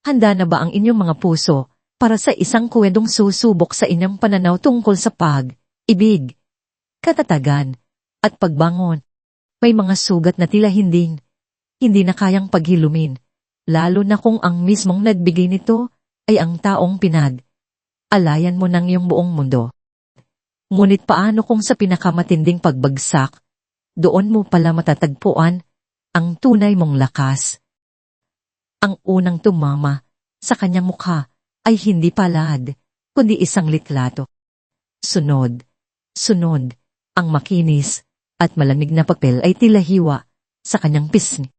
Handa na ba ang inyong mga puso para sa isang kwentong susubok sa inyong pananaw tungkol sa pag-ibig, katatagan, at pagbangon? May mga sugat na tila hindi na kayang paghilumin, lalo na kung ang mismong nagbigay nito ay ang taong alayan mo ng iyong buong mundo. Ngunit paano kung sa pinakamatinding pagbagsak, doon mo pala matatagpuan ang tunay mong lakas? Ang unang tumama sa kanyang mukha ay hindi palad, kundi isang liklato. Sunod, ang makinis at malamig na papel ay tila hiwa sa kanyang pisngi.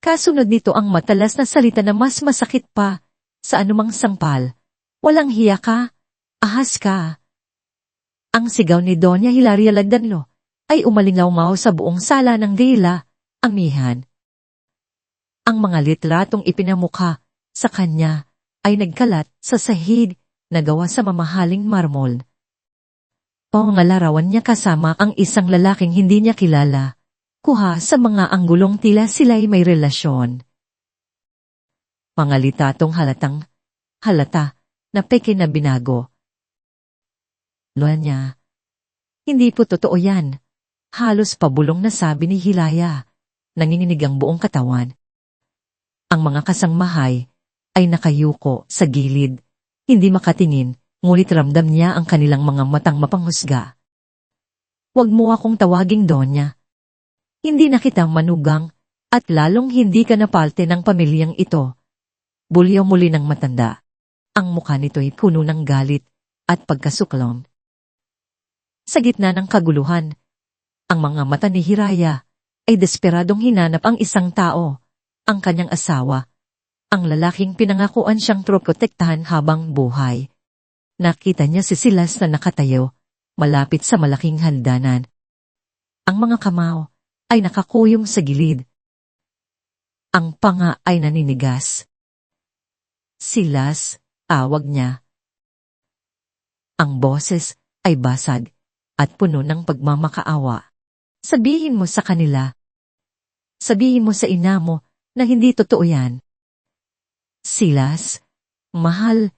Kasunod nito ang matalas na salita na mas masakit pa sa anumang sampal. Walang hiya ka, ahas ka. Ang sigaw ni Doña Hilaria Lagdanlo ay umalingaw sa buong sala ng dila, amihan. Ang mga litratong ipinamukha sa kanya ay nagkalat sa sahig na gawa sa mamahaling marmol. Mga larawan niya kasama ang isang lalaking hindi niya kilala, kuha sa mga anggulong tila sila'y may relasyon. Mga litatong halata na peke na binago. Loan niya, hindi po totoo yan. Halos pabulong na sabi ni Hilaya, nanginginig ang buong katawan. Ang mga kasangmahay ay nakayuko sa gilid, hindi makatingin, ngunit ramdam niya ang kanilang mga matang mapanghusga. Huwag mo akong tawaging Donya. Hindi na kita manugang, at lalong hindi ka napalte ng pamilyang ito. Bulyaw muli ng matanda. Ang mukha nito'y puno ng galit at pagkasuklong. Sa gitna ng kaguluhan, ang mga mata ni Hiraya ay desperadong hinanap ang isang tao, ang kanyang asawa, ang lalaking pinangakuan siyang protektahan habang buhay. Nakita niya si Silas na nakatayo, malapit sa malaking hagdanan. Ang mga kamao ay nakakuyong sa gilid. Ang panga ay naninigas. Silas, tawag niya. Ang boses ay basag at puno ng pagmamakaawa. Sabihin mo sa kanila. Sabihin mo sa ina mo na hindi totoo yan. Silas, mahal,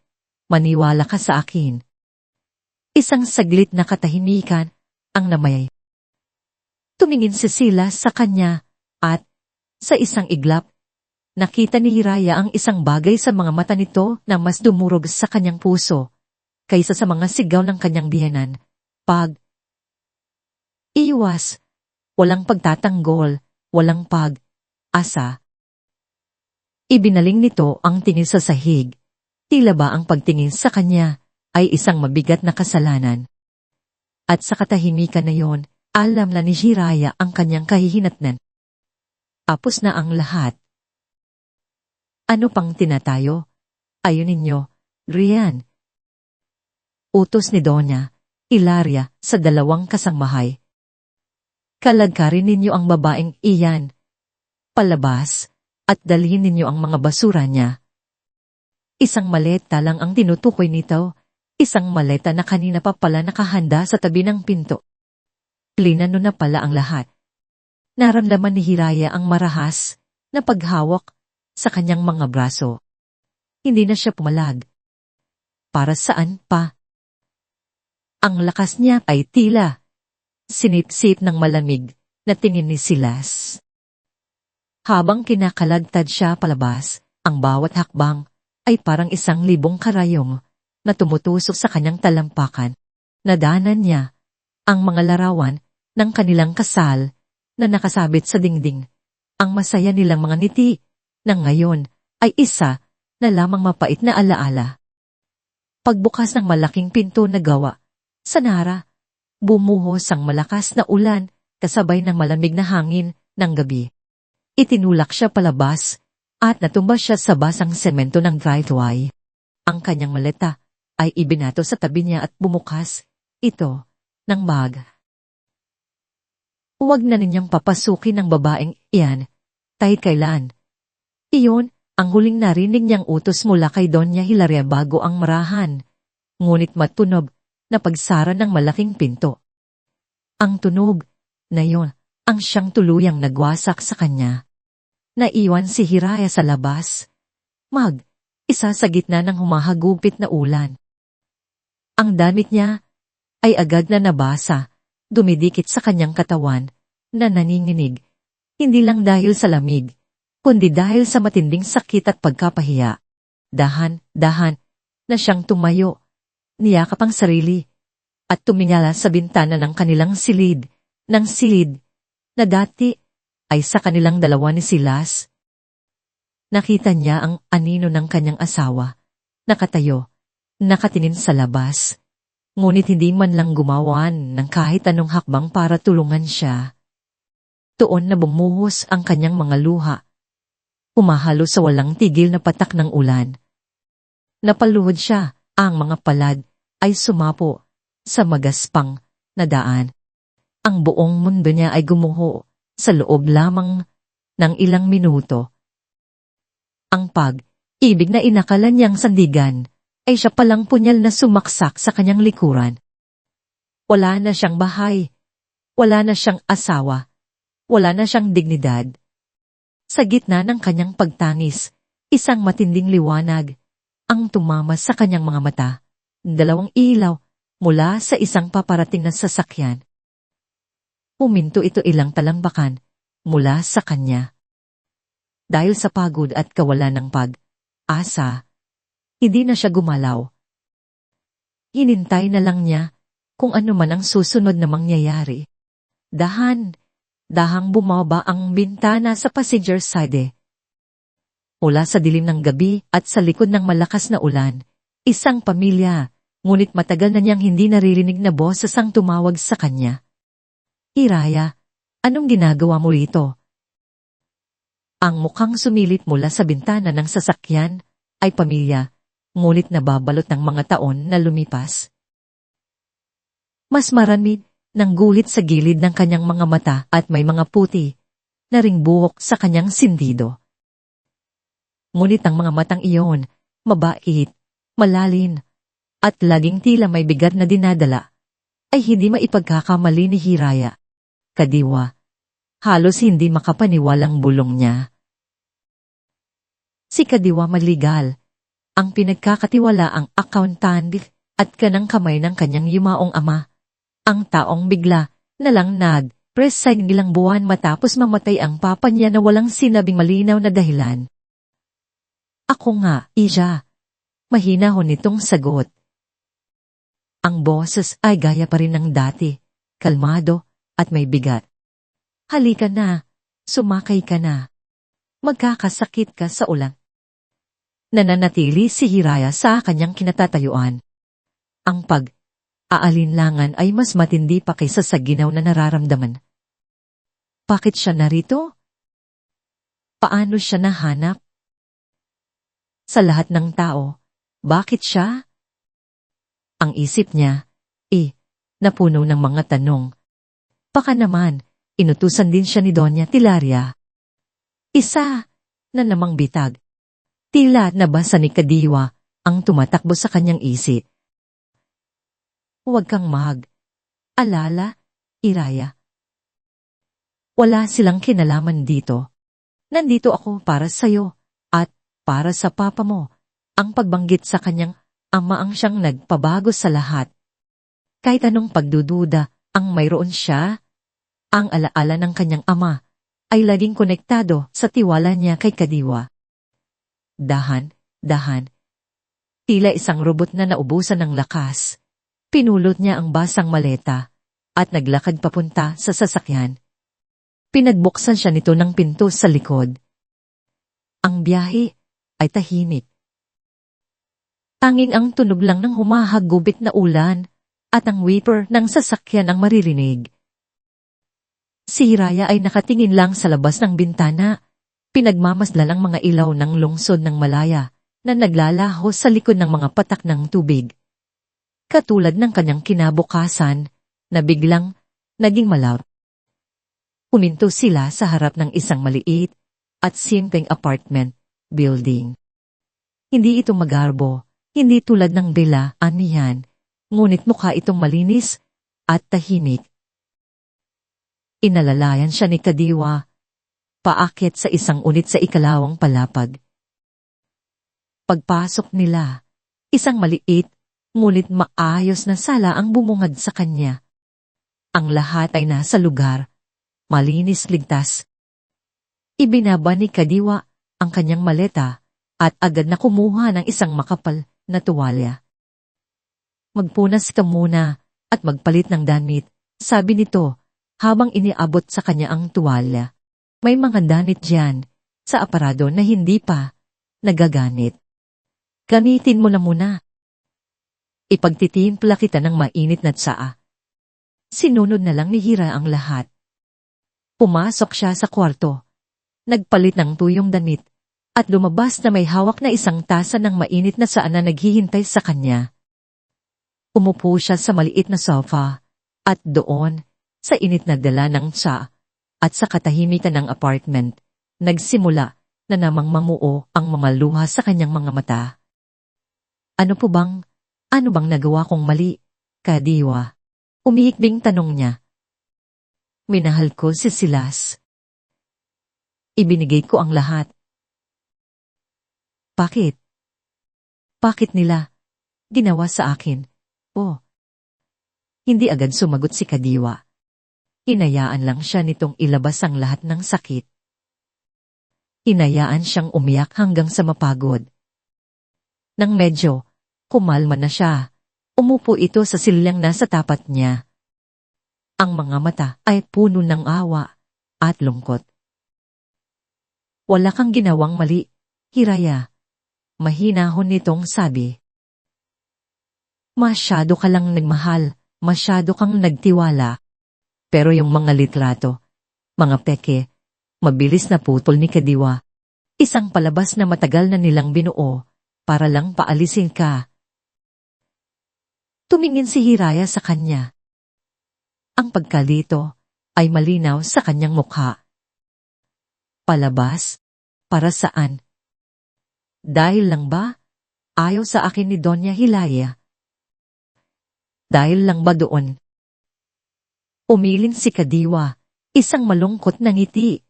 maniwala ka sa akin. Isang saglit na katahimikan ang namayay. Tumingin si Silas sa kanya at, sa isang iglap, nakita ni Hiraya ang isang bagay sa mga mata nito na mas dumurog sa kanyang puso kaysa sa mga sigaw ng kanyang biyenan. Iwas, walang pagtatanggol, walang asa. Ibinaling nito ang tingin sa sahig. Tila ba ang pagtingin sa kanya ay isang mabigat na kasalanan. At sa katahimikan na yon, alam na ni Hiraya ang kanyang kahihinatnan. Tapos na ang lahat. Ano pang tinatayo? Ayun ninyo, riyan. Utos ni Doña Hilaria sa dalawang kasangmahay. Kalagkarin ninyo ang babaeng iyan. Palabas, at dalhin ninyo ang mga basura niya. Isang maleta lang ang tinutukoy nito, isang maleta na kanina pa pala nakahanda sa tabi ng pinto. Plinano na pala ang lahat. Naramdaman ni Hiraya ang marahas na paghawak sa kanyang mga braso. Hindi na siya pumalag. Para saan pa? Ang lakas niya ay tila sinipsip ng malamig na tingin ni Silas. Habang kinakalagtad siya palabas, ang bawat hakbang ay parang 1,000 karayong na tumutusok sa kanyang talampakan. Nadanan niya ang mga larawan ng kanilang kasal na nakasabit sa dingding. Ang masaya nilang mga ngiti na ngayon ay isa na lamang mapait na alaala. Pagbukas ng malaking pinto na gawa sa Nara, bumuhos ang malakas na ulan kasabay ng malamig na hangin ng gabi. Itinulak siya palabas at natumba siya sa basang semento ng driveway. Ang kanyang maleta ay ibinato sa tabi niya at bumukas ito ng bag. Huwag na ninyang papasukin ng babaeng iyan, kahit kailan. Iyon ang huling narinig niyang utos mula kay Doña Hilaria bago ang marahan, ngunit matunog na pagsara ng malaking pinto. Ang tunog na yon ang siyang tuluyang nagwasak sa kanya. Naiwan si Hiraya sa labas. isa sa gitna ng humahagupit na ulan. Ang damit niya ay agad na nabasa, dumidikit sa kanyang katawan, na naninginig, hindi lang dahil sa lamig, kundi dahil sa matinding sakit at pagkapahiya. Dahan-dahan na siyang tumayo, niyakap ang sarili, at tumingala sa bintana ng kanilang silid, na dati ay sa kanilang dalawa ni Silas. Nakita niya ang anino ng kanyang asawa, nakatayo, nakatingin sa labas, ngunit hindi man lang gumawan ng kahit anong hakbang para tulungan siya. Tuon na bumuhos ang kanyang mga luha, humahalo sa walang tigil na patak ng ulan. Napaluhod siya, ang mga palad ay sumapo sa magaspang na daan. Ang buong mundo niya ay gumuho sa loob lamang ng ilang minuto. Ang pag-ibig na inakala niyang sandigan ay siya palang punyal na sumaksak sa kanyang likuran. Wala na siyang bahay, wala na siyang asawa, wala na siyang dignidad. Sa gitna ng kanyang pagtangis, isang matinding liwanag ang tumama sa kanyang mga mata, dalawang ilaw mula sa isang paparating na sasakyan. Huminto ito ilang talambakan mula sa kanya. Dahil sa pagod at kawalan ng pag-asa, hindi na siya gumalaw. Hinintay na lang niya kung ano man ang susunod na mangyayari. Dahang bumaba ang bintana sa passenger side. Mula sa dilim ng gabi at sa likod ng malakas na ulan, isang pamilya, ngunit matagal na niyang hindi naririnig na boses ang tumawag sa kanya. Hiraya, anong ginagawa mo rito? Ang mukhang sumilit mula sa bintana ng sasakyan ay pamilya, ngunit nababalot ng mga taon na lumipas. Mas marami ng guhit sa gilid ng kanyang mga mata at may mga puti na ring buhok sa kanyang sindido. Ngunit ang mga matang iyon, mabait, malalim, at laging tila may bigat na dinadala, ay hindi maipagkakamali ni Hiraya. Kadiwa, halos hindi makapaniwalang bulong niya. Si Kadiwa Maligal, ang pinagkakatiwala ang accountant at kanang kamay ng kanyang yumaong ama, ang taong bigla na lang nag-resign ilang buwan matapos mamatay ang papa niya na walang sinabing malinaw na dahilan. Ako nga, Ija. Mahina ho nitong sagot. Ang boses ay gaya pa rin ng dati, kalmado at may bigat. Halika na, sumakay ka na. Magkakasakit ka sa ulan. Nananatili si Hiraya sa kanyang kinatatayuan. Ang pag-aalinlangan ay mas matindi pa kaysa sa ginaw na nararamdaman. Bakit siya narito? Paano siya nahanap? Sa lahat ng tao, bakit siya? Ang isip niya, napuno ng mga tanong. Baka naman, inutusan din siya ni Doña Tilaria. Isa na namang bitag. Tila nabasa ni Kadiwa ang tumatakbo sa kanyang isip. Huwag kang mag-alala, Hiraya. Wala silang kinalaman dito. Nandito ako para sa'yo at para sa papa mo. Ang pagbanggit sa kanyang ama ang siyang nagpabago sa lahat. Kahit anong pagdududa ang mayroon siya, ang alaala ng kanyang ama ay laging konektado sa tiwala niya kay Kadiwa. Dahan, tila isang robot na naubusan ng lakas. Pinulot niya ang basang maleta at naglakad papunta sa sasakyan. Pinagbuksan siya nito ng pinto sa likod. Ang biyahe ay tahimik. Tanging ang tunog lang ng humahagubit na ulan at ang wiper ng sasakyan ang maririnig. Si Hiraya ay nakatingin lang sa labas ng bintana. Pinagmamasdan ang mga ilaw ng lungsod ng Malaya na naglalaho sa likod ng mga patak ng tubig. Katulad ng kanyang kinabukasan na biglang naging malaw. Huminto sila sa harap ng isang maliit at simpleng apartment building. Hindi ito magarbo, hindi tulad ng Bella Anihan, ngunit mukha itong malinis at tahimik. Inalalayan siya ni Kadiwa, paakyat sa isang unit sa ikalawang palapag. Pagpasok nila, isang maliit, ngunit maayos na sala ang bumungad sa kanya. Ang lahat ay nasa lugar, malinis ligtas. Ibinaba ni Kadiwa ang kanyang maleta at agad na kumuha ng isang makapal na tuwalya. Magpunas ka muna at magpalit ng damit, sabi nito habang iniabot sa kanya ang tuwalya. May mga damit diyan sa aparador na hindi pa nagagamit. Gamitin mo na muna. Ipagtitimpla kita ng mainit na tsaa. Sinunod na lang ni Hira ang lahat. Pumasok siya sa kwarto. Nagpalit ng tuyong damit at lumabas na may hawak na isang tasa ng mainit na tsaa na naghihintay sa kanya. Umupo siya sa maliit na sofa at doon, sa init na dala ng tsaa at sa katahimikan ng apartment, nagsimula na namang mamuo ang mga luha sa kanyang mga mata. Ano bang nagawa kong mali, Kadiwa? Umihikbing tanong niya. Minahal ko si Silas. Ibinigay ko ang lahat. Bakit? Bakit nila ginawa sa akin? Oh. Hindi agad sumagot si Kadiwa. Hinayaan lang siya nitong ilabas ang lahat ng sakit. Hinayaan siyang umiyak hanggang sa mapagod. Nang medyo kumalma na siya, umupo ito sa silyang nasa tapat niya. Ang mga mata ay puno ng awa at lungkot. Wala kang ginawang mali, Hiraya. Mahinahon nitong sabi. Masyado ka lang nagmahal, masyado kang nagtiwala. Pero yung mga litrato, mga peke, mabilis na putol ni Kadiwa. Isang palabas na matagal na nilang binuo, para lang paalisin ka. Tumingin si Hiraya sa kanya. Ang pagkalito ay malinaw sa kanyang mukha. Palabas? Para saan? Dahil lang ba? Ayaw sa akin ni Doña Hilaya. Dahil lang ba doon? Umiling si Kadiwa, isang malungkot na ngiti,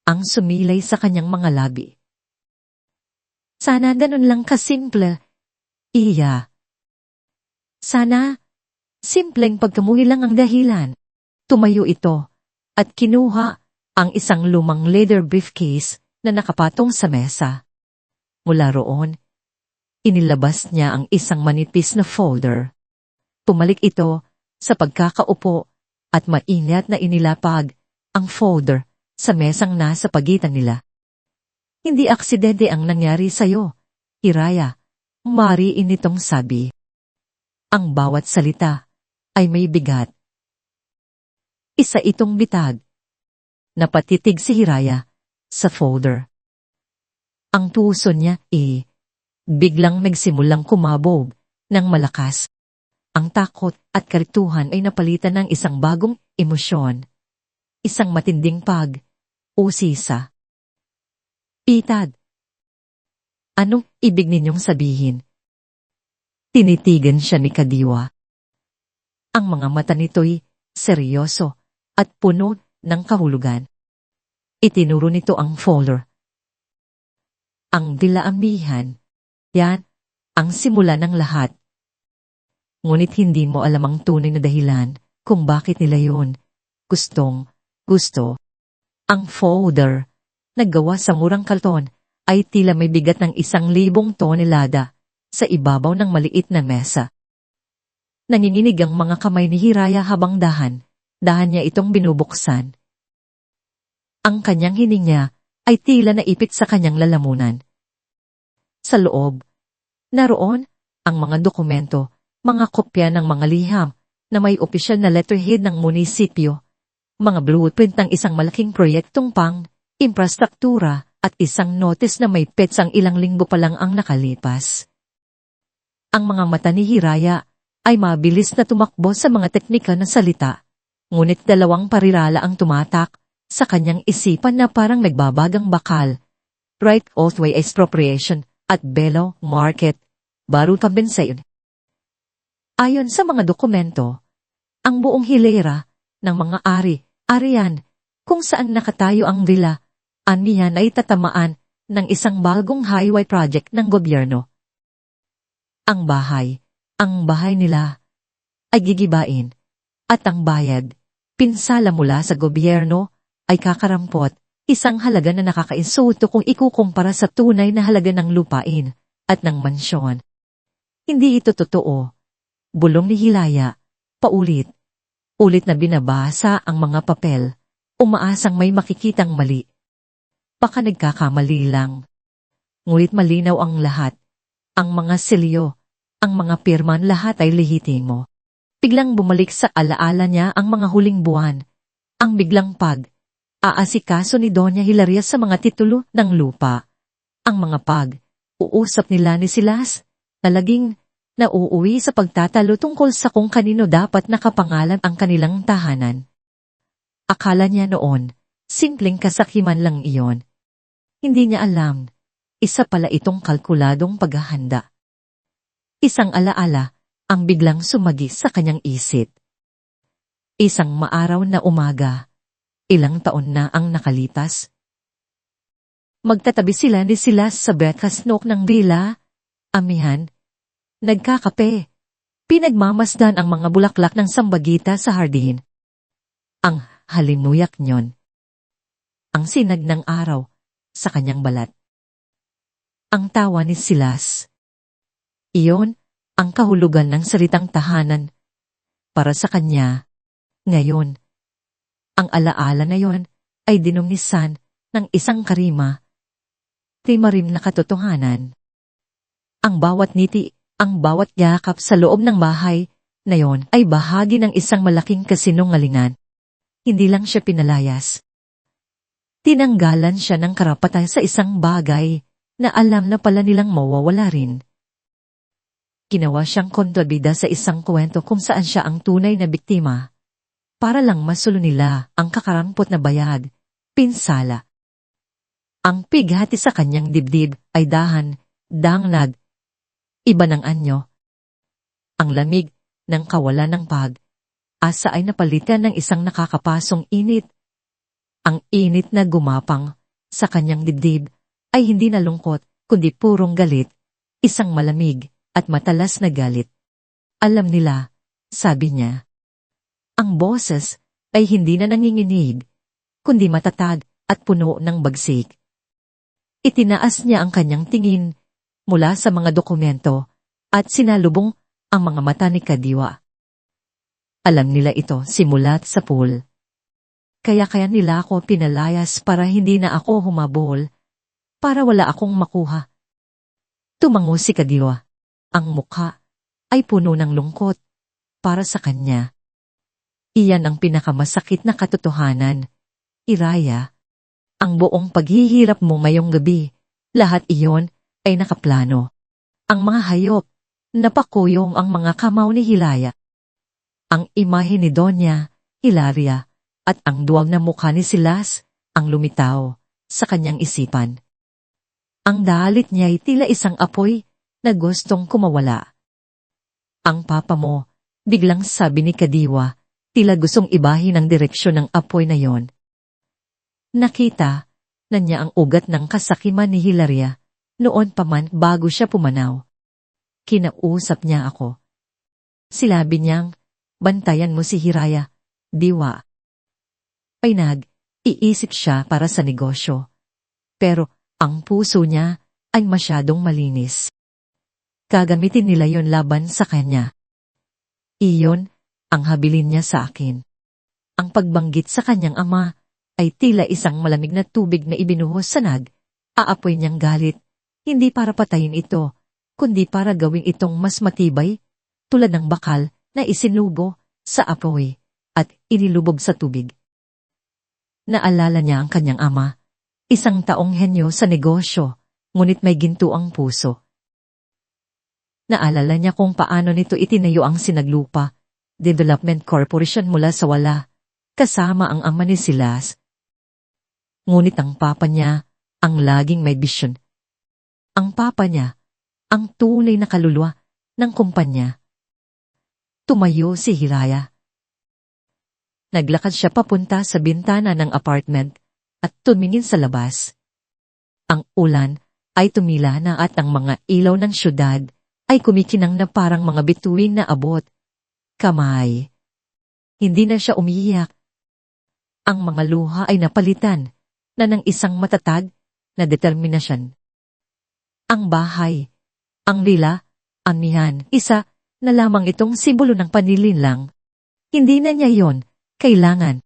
ang sumilay sa kanyang mga labi. Sana ganun lang kasimple, Iya. Sana, simpleng pagkamuhi lang ang dahilan. Tumayo ito, at kinuha ang isang lumang leather briefcase na nakapatong sa mesa. Mula roon, inilabas niya ang isang manipis na folder. Pumalik ito sa pagkakaupo at maingat na inilapag ang folder sa mesang nasa pagitan nila. Hindi aksidente ang nangyari sa'yo, Hiraya, mariin nitong sabi. Ang bawat salita ay may bigat. Isa itong bitag. Napatitig si Hiraya sa folder. Ang puso niya biglang nagsimulang kumabog ng malakas. Ang takot at karituhan ay napalitan ng isang bagong emosyon. Isang matinding pag-usisa. Pitad. Anong ibig ninyong sabihin? Tinitigan siya ni Kadiwa. Ang mga mata nito'y seryoso at puno ng kahulugan. Itinuro nito ang folder. Ang dilaambihan, yan ang simula ng lahat. Ngunit hindi mo alam ang tunay na dahilan kung bakit nila yun gusto. Ang folder, naggawa sa murang karton, ay tila may bigat ng 1,000 tonelada sa ibabaw ng maliit na mesa. Nanginginig ang mga kamay ni Hiraya habang dahan niya itong binubuksan. Ang kanyang hininga ay tila naipit sa kanyang lalamunan. Sa loob, naroon ang mga dokumento, mga kopya ng mga liham na may opisyal na letterhead ng munisipyo, mga blueprint ng isang malaking proyektong infrastruktura at isang notice na may petsang ilang linggo pa lang ang nakalipas. Ang mga mata ni Hiraya ay mabilis na tumakbo sa mga teknikal na salita, ngunit 2 parirala ang tumatak sa kanyang isipan na parang nagbabagang bakal. Right of way expropriation at Belo Market, Baru Compensation. Ayon sa mga dokumento, ang buong hilera ng mga arian, kung saan nakatayo ang villa, aniyan ay tatamaan ng isang bagong highway project ng gobyerno. Ang bahay nila, ay gigibain, at ang bayad, pinsala mula sa gobyerno, ay kakarampot, isang halaga na nakakainsulto kung ikukumpara sa tunay na halaga ng lupain at ng mansyon. Hindi ito totoo. Bulong ni Hilaya, paulit-ulit na binabasa ang mga papel, umaasang may makikitang mali. Baka nagkakamali lang. Ngunit malinaw ang lahat. Ang mga selyo, ang mga pirman, lahat ay lehitimo. Biglang bumalik sa alaala niya ang mga huling buwan, ang biglang aasikaso ni Doña Hilaria sa mga titulo ng lupa, ang mga uusap nila ni Silas, na laging nauuwi sa pagtatalo tungkol sa kung kanino dapat nakapangalan ang kanilang tahanan. Akala niya noon, simpleng kasakiman lang iyon. Hindi niya alam, isa pala itong kalkuladong paghahanda. Isang alaala ang biglang sumagi sa kanyang isip. Isang maaraw na umaga, ilang taon na ang nakalipas. Magtatabi sila ni Silas sa breakfast nook ng villa, amihan, nagkakape, pinagmamasdan ang mga bulaklak ng sambagita sa hardin. Ang halimuyak niyon. Ang sinag ng araw sa kanyang balat. Ang tawa ni Silas. Iyon ang kahulugan ng salitang tahanan. Para sa kanya, ngayon, ang alaala na yon ay dinumnisan ng isang karima. Timarim na katotohanan. Ang bawat ngiti, ang bawat yakap sa loob ng bahay na yon ay bahagi ng isang malaking kasinungalingan. Hindi lang siya pinalayas. Tinanggalan siya ng karapatan sa isang bagay na alam na pala nilang mawawala rin. Ginawa siyang kontrabida sa isang kwento kung saan siya ang tunay na biktima. Para lang masulo nila ang kakarampot na bayad, pinsala. Ang pighati sa kanyang dibdib ay dangnag, iba ng anyo. Ang lamig ng kawalan ng asa ay napalitan ng isang nakakapasong init. Ang init na gumapang sa kanyang dibdib ay hindi na lungkot, kundi purong galit, isang malamig at matalas na galit. Alam nila, sabi niya. Ang boses ay hindi na nanginginig, kundi matatag at puno ng bagsik. Itinaas niya ang kanyang tingin mula sa mga dokumento at sinalubong ang mga mata ni Kadiwa. Alam nila ito simulat sa pool. Kaya nila ako pinalayas para hindi na ako humabol, para wala akong makuha. Tumango si Kadiwa. Ang mukha ay puno ng lungkot para sa kanya. Iyan ang pinakamasakit na katotohanan. Iraya, ang buong paghihirap mo ngayong gabi, lahat iyon ay nakaplano. Ang mga hayop, napakuyong ang mga kamao ni Hilaya. Ang imahe ni Doña Hilaria at ang duwag na mukha ni Silas ang lumitaw sa kanyang isipan. Ang dalit niya ay tila isang apoy na gustong kumawala. Ang papa mo, biglang sabi ni Kadiwa, tila gustong ibahin ang direksyon ng apoy na yon. Nakita na niya ang ugat ng kasakiman ni Hilaria, noon pa man bago siya pumanaw. Kinausap niya ako. Silabi niyang, bantayan mo si Hiraya, Diwa. Ay iisip siya para sa negosyo. Pero ang puso niya ay masyadong malinis. Gagamitin nila yon laban sa kanya. Iyon ang habilin niya sa akin. Ang pagbanggit sa kanyang ama ay tila isang malamig na tubig na ibinuhos sa aapoy niyang galit, hindi para patayin ito, kundi para gawing itong mas matibay, tulad ng bakal na isinubo sa apoy at inilubog sa tubig. Naalala niya ang kanyang ama, isang taong henyo sa negosyo, ngunit may ginto ang puso. Naalala niya kung paano nito itinayo ang Sinaglupa Development Corporation mula sa wala, kasama ang ama ni Silas. Ngunit ang papa niya, ang laging may bisyon. Ang papa niya, ang tunay na kaluluwa ng kumpanya. Tumayo si Hiraya. Naglakad siya papunta sa bintana ng apartment at tumingin sa labas. Ang ulan ay tumila na at ang mga ilaw ng syudad ay kumikinang na parang mga bituing na abot. Kamay. Hindi na siya umiiyak. Ang mga luha ay napalitan na ng isang matatag na determinasyon. Ang bahay, ang lila, amihan, isa na lamang itong simbolo ng panilinlang. Hindi na niya yon kailangan.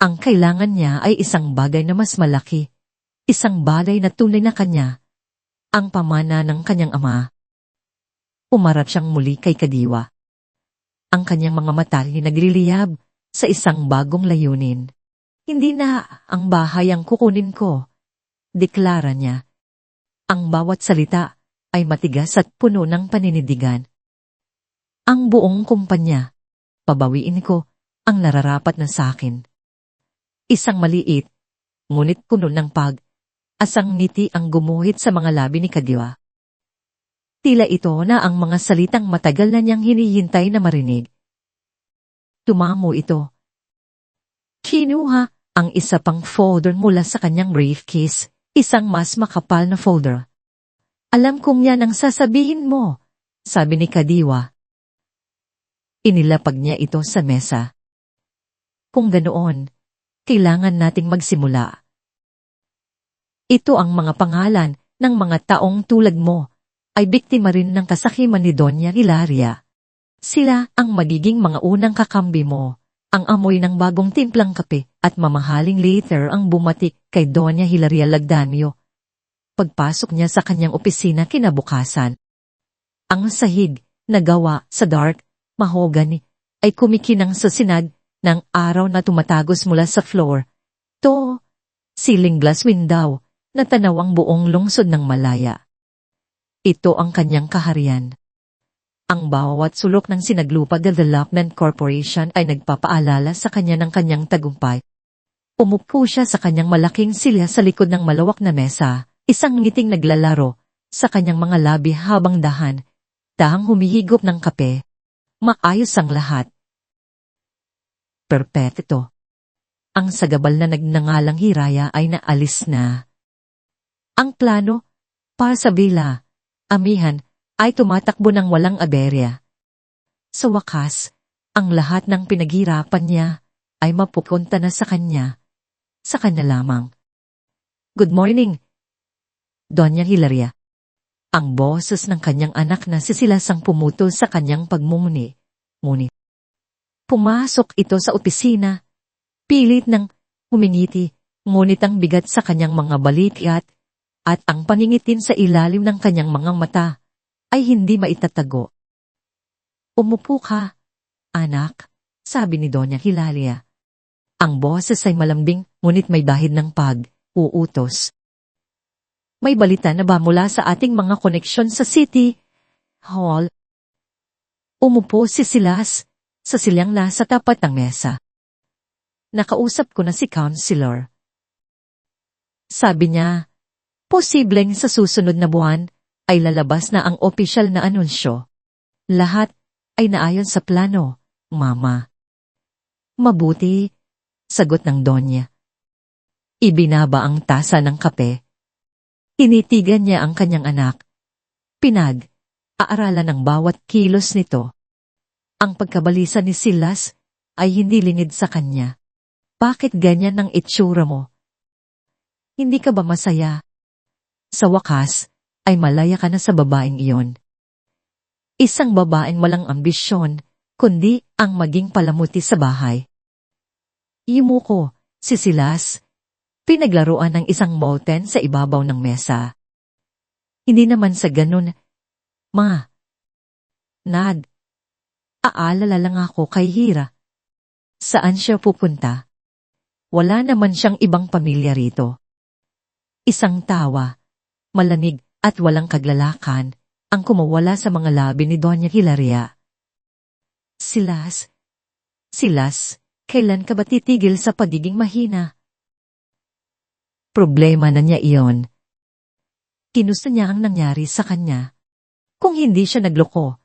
Ang kailangan niya ay isang bagay na mas malaki, isang bagay na tunay na kanya, ang pamana ng kanyang ama. Umarap siyang muli kay Kadiwa. Ang kanyang mga mata ay nagliliyab sa isang bagong layunin. Hindi na ang bahay ang kukunin ko, deklara niya. Ang bawat salita ay matigas at puno ng paninindigan. Ang buong kumpanya, pabawiin ko ang nararapat na sa akin. Isang maliit, ngunit puno ng asang ngiti ang gumuhit sa mga labi ni Kadiwa. Tila ito na ang mga salitang matagal na niyang hinihintay na marinig. Tumango ito. Kinuha ang isa pang folder mula sa kanyang briefcase, isang mas makapal na folder. Alam kong yan ang sasabihin mo, sabi ni Kadiwa. Inilapag niya ito sa mesa. Kung ganoon, kailangan nating magsimula. Ito ang mga pangalan ng mga taong tulad mo, ay biktima rin ng kasakiman ni Doña Hilaria. Sila ang magiging mga unang kakambi mo, ang amoy ng bagong timplang kape at mamahaling later ang bumatik kay Doña Hilaria Lagdanio. Pagpasok niya sa kanyang opisina kinabukasan. Ang sahig na gawa sa dark mahogany ay kumikinang sa sinag ng araw na tumatagos mula sa floor. Ceiling glass window na tanaw ang buong lungsod ng Malaya. Ito ang kanyang kaharian. Ang bawat sulok ng Sinaglupa Development Corporation ay nagpapaalala sa kanya ng kanyang tagumpay. Umupo siya sa kanyang malaking silya sa likod ng malawak na mesa, isang ngiting naglalaro sa kanyang mga labi habang dahang humihigop ng kape. Maayos ang lahat. Perpekto. Ang sagabal na nagnangalang Hiraya ay naalis na. Ang plano para sa villa, amihan, ay tumatakbo ng walang aberya. Sa wakas, ang lahat ng pinaghirapan niya ay mapupunta na sa kanya lamang. Good morning, Doña Hilaria. Ang boses ng kanyang anak na si Silas ang pumutol sa kanyang pagmumuni. Pumasok ito sa opisina, pilit ng humingiti, ngunit ang bigat sa kanyang mga balikat at ang paningitin sa ilalim ng kanyang mga mata ay hindi maitatago. Umupo ka, anak, sabi ni Doña Hilaria. Ang boses ay malambing, ngunit may bahid ng uutos. May balita na ba mula sa ating mga koneksyon sa City Hall? Umupo si Silas sa silyang nasa tapat ng mesa. Nakausap ko na si Counselor. Sabi niya, posibleng sa susunod na buwan ay lalabas na ang opisyal na anunsyo. Lahat ay naayon sa plano, Mama. Mabuti, sagot ng Donya. Ibinaba ang tasa ng kape. Tinitigan niya ang kanyang anak. Pinag-aaralan ng bawat kilos nito. Ang pagkabalisa ni Silas ay hindi lingid sa kanya. Bakit ganyan ang itsura mo? Hindi ka ba masaya? Sa wakas, ay malaya ka na sa babaeng iyon. Isang babaeng walang ambisyon, kundi ang maging palamuti sa bahay. Yumuko, si Silas. Pinaglaruan ng isang molten sa ibabaw ng mesa. Hindi naman sa ganun, Ma. Aalala lang ako kay Hira. Saan siya pupunta? Wala naman siyang ibang pamilya rito. Isang tawa, malamig at walang kaglalakan, ang kumawala sa mga labi ni Doña Hilaria. Silas, kailan ka ba titigil sa pagiging mahina? Problema na niya iyon. Kinusta niya ang nangyari sa kanya. Kung hindi siya nagloko,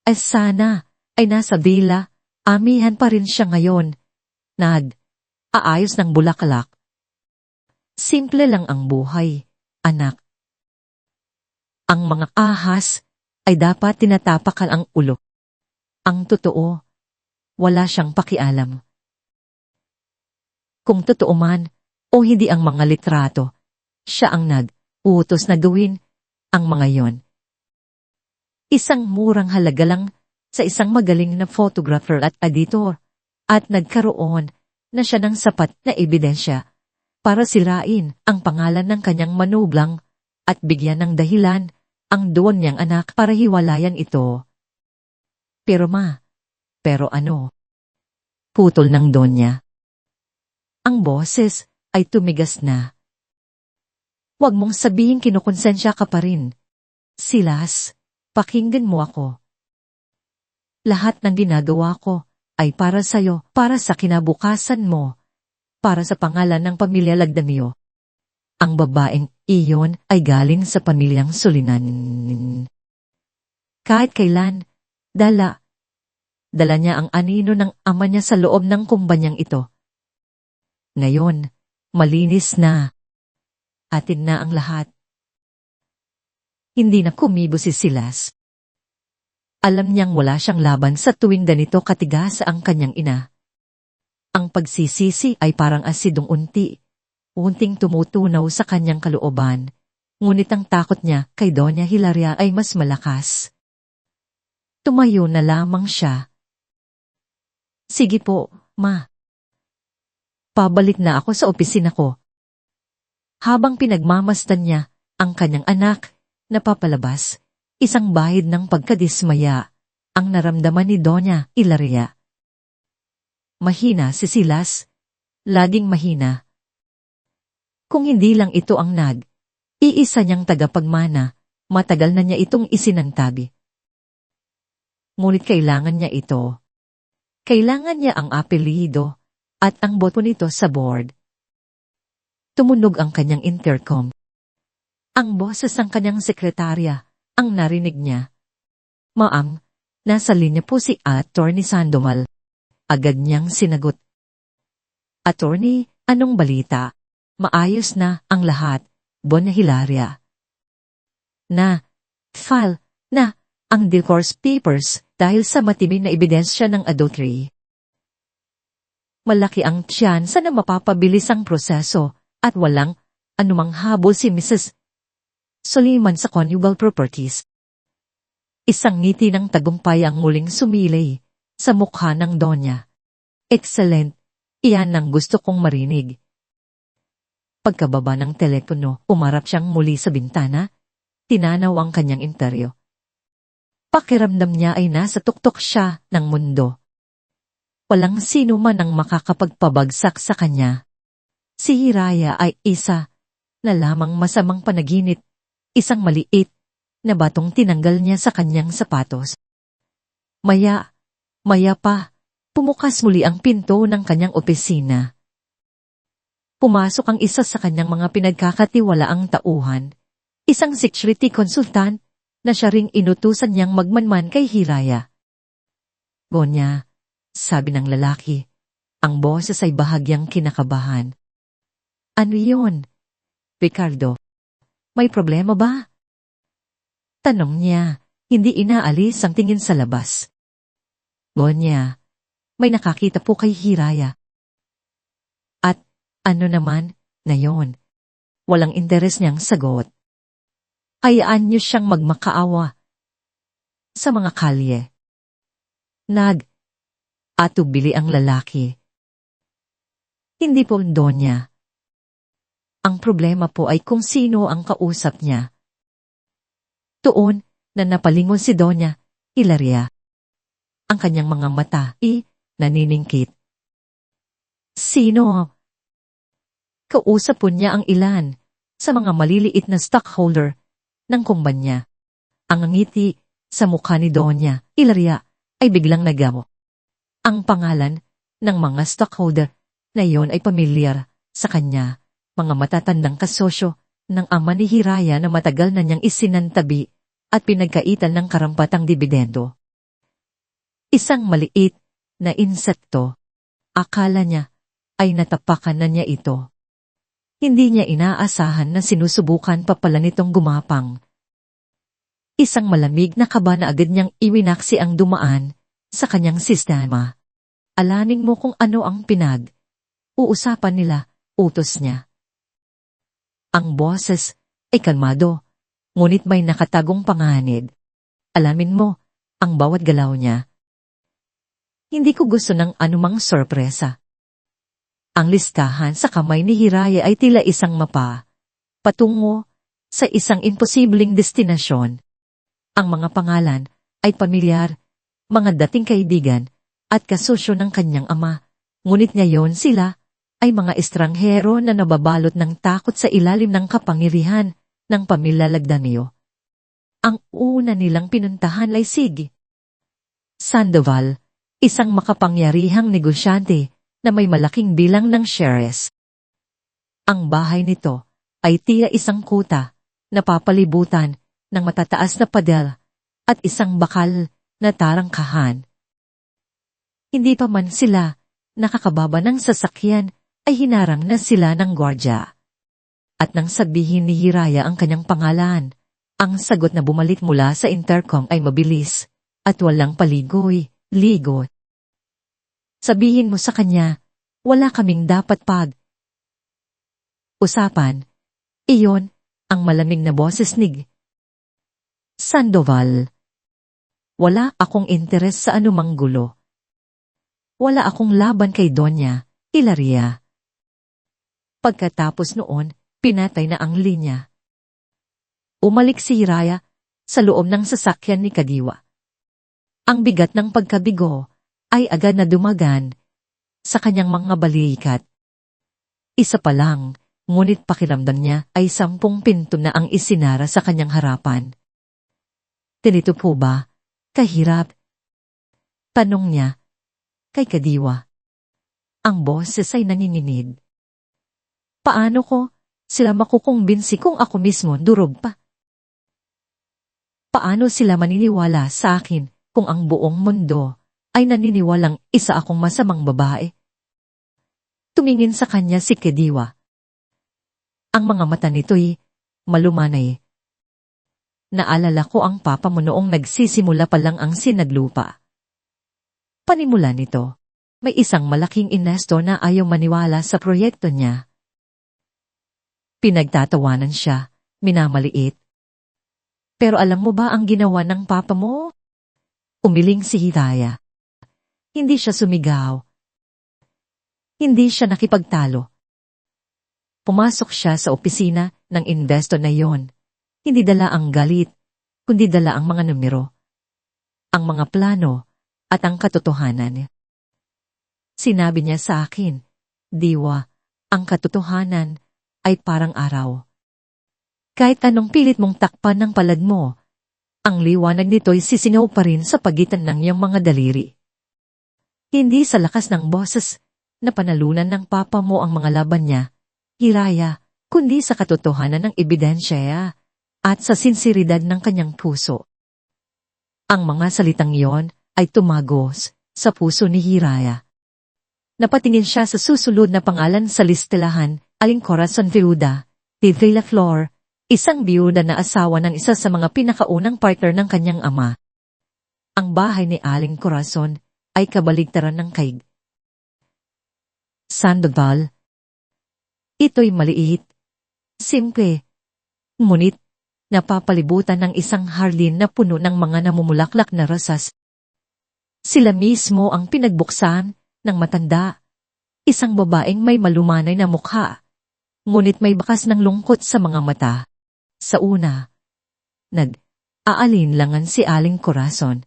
sana ay nasa villa, amihan pa rin siya ngayon. Aayos ng bulaklak. Simple lang ang buhay, anak. Ang mga ahas ay dapat tinatapakan ang ulo. Ang totoo, wala siyang pakialam. Kung totoo man o hindi ang mga litrato, siya ang nag-utos na gawin ang mga yon. Isang murang halaga lang sa isang magaling na photographer at editor, at nagkaroon na siya ng sapat na ebidensya para sirain ang pangalan ng kanyang manugang at bigyan ng dahilan ang duwag niyang anak para hiwalayan ito. Pero ano? Putol ng Donya. Ang boses ay tumigas na. Huwag mong sabihin kinukonsensya ka pa rin. Silas, pakinggan mo ako. Lahat ng ginagawa ko ay para sa'yo, para sa kinabukasan mo, para sa pangalan ng pamilya Lagdamio. Ang babaeng iyon ay galing sa pamilyang Solinan. Kahit kailan, dala niya ang anino ng ama niya sa loob ng kumbanyang ito. Ngayon, malinis na. Atin na ang lahat. Hindi na kumibo si Silas. Alam niyang wala siyang laban sa tuwing ganito katigas ang kanyang ina. Ang pagsisisi ay parang asidong unting tumutunaw sa kanyang kalooban, ngunit ang takot niya kay Doña Hilaria ay mas malakas. Tumayo na lamang siya. Sige po, ma. Pabalik na ako sa opisina ko. Habang pinagmamasdan niya ang kanyang anak na papalabas, isang bahid ng pagkadismaya ang naramdaman ni Doña Hilaria. Mahina si Silas, laging mahina. Kung hindi lang ito ang iisa niyang tagapagmana, matagal na niya itong isinantabi. Ngunit kailangan niya ito. Kailangan niya ang apelyido at ang boto nito sa board. Tumunog ang kanyang intercom. Ang boses ng kanyang sekretarya ang narinig niya. Ma'am, nasa linya po si Attorney Sandoval. Agad niyang sinagot. Attorney, anong balita? Maayos na ang lahat, Doña Hilaria. File na ang divorce papers dahil sa matibay na ebidensya ng adultery. Malaki ang tsansa na mapapabilis ang proseso at walang anumang habol si Mrs. Soliman sa conjugal properties. Isang ngiti ng tagumpay ang muling sumilay sa mukha ng Donya. Excellent, iyan ang gusto kong marinig. Pagkababa ng telepono, umarap siyang muli sa bintana, tinanaw ang kanyang interior. Pakiramdam niya ay nasa tuktok siya ng mundo. Walang sino man ang makakapagpabagsak sa kanya. Si Hiraya ay isa na lamang masamang panaginip, isang maliit na batong tinanggal niya sa kanyang sapatos. Maya pa, pumukas muli ang pinto ng kanyang opisina. Pumasok ang isa sa kanyang mga pinagkakatiwalaang tauhan, isang security consultant na siya ring inutusan niyang magmanman kay Hiraya. Gonya, sabi ng lalaki, ang boses ay bahagyang kinakabahan. Ano yun? Ricardo, may problema ba? Tanong niya, hindi inaalis ang tingin sa labas. Gonya, may nakakita po kay Hiraya. At ano naman na yon? Walang interes niyang sagot. Hayaan niyo siyang magmakaawa sa mga kalye. Atubili ang lalaki. Hindi po, Donya. Ang problema po ay kung sino ang kausap niya. Tuon na napalingon si Doña Hilaria. Ang kanyang mga mata naniningkit. Sino? Kausap po niya ang ilan sa mga maliliit na stockholder ng kumpanya. Ang ngiti sa mukha ni Doña Hilaria ay biglang nagawo. Ang pangalan ng mga stockholder na iyon ay pamilyar sa kanya, mga matatandang kasosyo ng ama ni Hiraya na matagal na niyang isinantabi at pinagkaitan ng karampatang dibidendo. Isang maliit na insekto, akala niya ay natapakan na niya ito. Hindi niya inaasahan na sinusubukan pa pala nitong gumapang. Isang malamig na kaba na agad niyang iwinaksi ang dumaan sa kanyang sistema. Alanin mo kung ano ang uusapan nila, utos niya. Ang boses ay kalmado, ngunit may nakatagong panganib. Alamin mo, ang bawat galaw niya. Hindi ko gusto ng anumang sorpresa. Ang listahan sa kamay ni Hiraya ay tila isang mapa, patungo sa isang imposibleng destinasyon. Ang mga pangalan ay pamilyar, mga dating kaibigan at kasosyo ng kanyang ama, ngunit ngayon sila ay mga estranghero na nababalot ng takot sa ilalim ng kapangyarihan ng pamilya Lagdanio. Ang una nilang pinuntahan ay si Sandoval, isang makapangyarihang negosyante na may malaking bilang ng shares. Ang bahay nito ay tila isang kuta na papalibutan ng matataas na padel at isang bakal na tarangkahan. Hindi pa man sila nakakababa ng sasakyan ay hinarang na sila ng gwardya. At nang sabihin ni Hiraya ang kanyang pangalan, ang sagot na bumalik mula sa intercom ay mabilis at walang paligoy-ligot. Sabihin mo sa kanya, wala kaming dapat usapan. Iyon ang malamig na boses ni Sandoval. Wala akong interes sa anumang gulo. Wala akong laban kay Doña Hilaria. Pagkatapos noon, pinatay na ang linya. Umalik si Hiraya sa loob ng sasakyan ni Kadiwa. Ang bigat ng pagkabigo ay agad na dumagan sa kanyang mga balikat. Isa pa lang, ngunit pakiramdam niya ay 10 pinto na ang isinara sa kanyang harapan. Ganito po ba kahirap? Tanong niya kay Kadiwa. Ang boses ay nanginginig. Paano ko sila makukumbinsi kung ako mismo durog pa? Paano sila maniniwala sa akin kung ang buong mundo ay naniniwalang isa akong masamang babae? Tumingin sa kanya si Kadiwa. Ang mga mata nito'y malumanay. Naalala ko ang papa mo noong nagsisimula pa lang ang sinaglupa. Panimula nito, may isang malaking investor na ayaw maniwala sa proyekto niya. Pinagtatawanan siya, minamaliit. Pero alam mo ba ang ginawa ng papa mo? Umiling si Hiraya. Hindi siya sumigaw. Hindi siya nakipagtalo. Pumasok siya sa opisina ng investor na yon. Hindi dala ang galit, kundi dala ang mga numero, ang mga plano, at ang katotohanan. Sinabi niya sa akin, Diwa, ang katotohanan ay parang araw. Kahit anong pilit mong takpan ng palad mo, ang liwanag nito'y sisingaw pa rin sa pagitan ng iyong mga daliri. Hindi sa lakas ng boses na panalunan ng papa mo ang mga laban niya, Hiraya, kundi sa katotohanan ng ebidensya at sa sinseridad ng kanyang puso. Ang mga salitang iyon ay tumagos sa puso ni Hiraya. Napatingin siya sa susunod na pangalan sa listahan, Aling Corazon Viuda, de Villaflor, isang biyuda na asawa ng isa sa mga pinakaunang partner ng kanyang ama. Ang bahay ni Aling Corazon ay kabaligtaran ng kay Sandoval. Ito'y maliit, simple, ngunit napapalibutan ng isang hardin na puno ng mga namumulaklak na rosas. Sila mismo ang pinagbuksan ng matanda, isang babaeng may malumanay na mukha, ngunit may bakas ng lungkot sa mga mata. Sa una, nag-aalinlangan si Aling Corazon.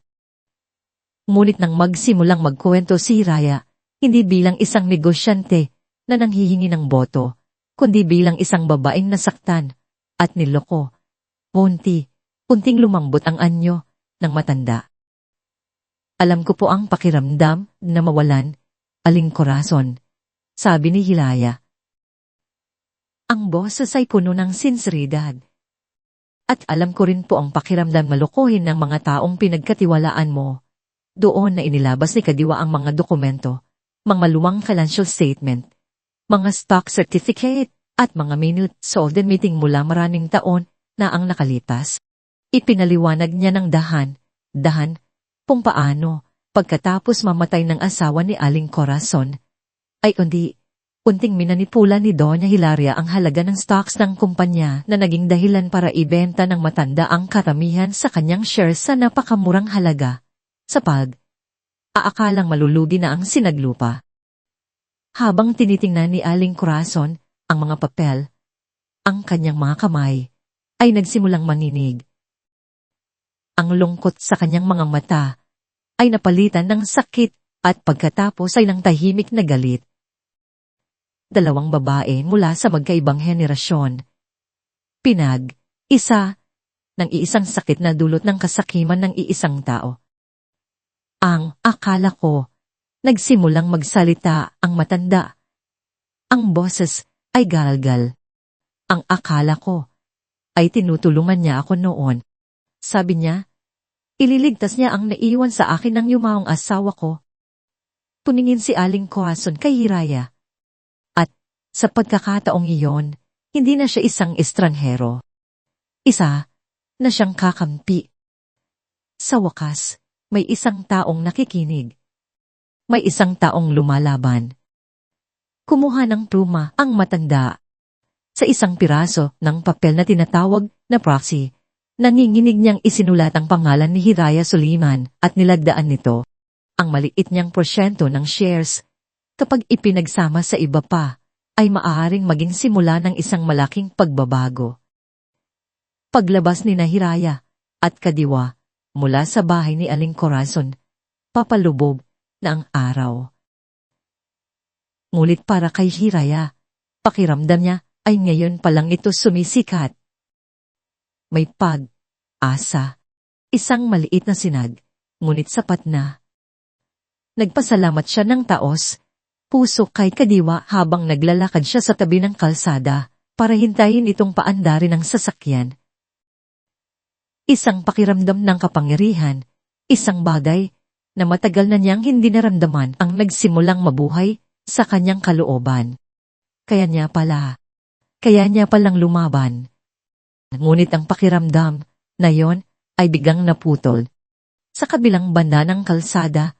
Ngunit nang magsimulang magkwento si Hiraya, hindi bilang isang negosyante na nanghihingi ng boto, kundi bilang isang babaeng nasaktan at niloko. Unting lumambot ang anyo ng matanda. Alam ko po ang pakiramdam na mawalan, Aling Corazon, sabi ni Hiraya. Ang boses ay puno ng sinseridad. At alam ko rin po ang pakiramdam malukuhin ng mga taong pinagkatiwalaan mo. Doon na inilabas ni Kadiwa ang mga dokumento, mga maluwang financial statement, mga stock certificate, at mga minutes of the meeting mula maraming taon na ang nakalipas. Ipinaliwanag niya ng dahan, kung paano, pagkatapos mamatay ng asawa ni Aling Corazon, ay unting minanipula ni Doña Hilaria ang halaga ng stocks ng kumpanya na naging dahilan para ibenta ng matanda ang karamihan sa kanyang shares sa napakamurang halaga. Sa aakalang malulugi na ang sinaglupa. Habang tinitingnan ni Aling Corazon ang mga papel, ang kanyang mga kamay ay nagsimulang manginig. Ang lungkot sa kanyang mga mata ay napalitan ng sakit at pagkatapos ay ng tahimik na galit. Dalawang babae mula sa magkaibang henerasyon. Isa ng iisang sakit na dulot ng kasakiman ng iisang tao. Ang akala ko, nagsimulang magsalita ang matanda. Ang boses ay galgal. Ang akala ko ay tinutulungan niya ako noon. Sabi niya, ililigtas niya ang naiwan sa akin ng yumaong asawa ko. Tuningin si Aling Corazon kay Hiraya. At sa pagkakataong iyon, hindi na siya isang estranghero. Isa na siyang kakampi. Sa wakas, may isang taong nakikinig. May isang taong lumalaban. Kumuha ng pluma ang matanda. Sa isang piraso ng papel na tinatawag na proxy, nanginginig niyang isinulat ang pangalan ni Hiraya Suliman at nilagdaan nito ang maliit niyang porsyento ng shares. Kapag ipinagsama sa iba pa, ay maaaring maging simula ng isang malaking pagbabago. Paglabas ni Hiraya at Kadiwa mula sa bahay ni Aling Corazon, papalubog na ang araw. Ngunit para kay Hiraya, pakiramdam niya ay ngayon pa lang ito sumisikat. May pag-asa. Isang maliit na sinag, ngunit sapat na. Nagpasalamat siya ng taos, puso kay Kadiwa habang naglalakad siya sa tabi ng kalsada para hintayin itong paandarin ng sasakyan. Isang pakiramdam ng kapangyarihan, isang bagay na matagal na niyang hindi naramdaman ang nagsimulang mabuhay sa kanyang kalooban. Kaya niya palang lumaban. Ngunit ang pakiramdam na yon ay biglang naputol. Sa kabilang banda ng kalsada,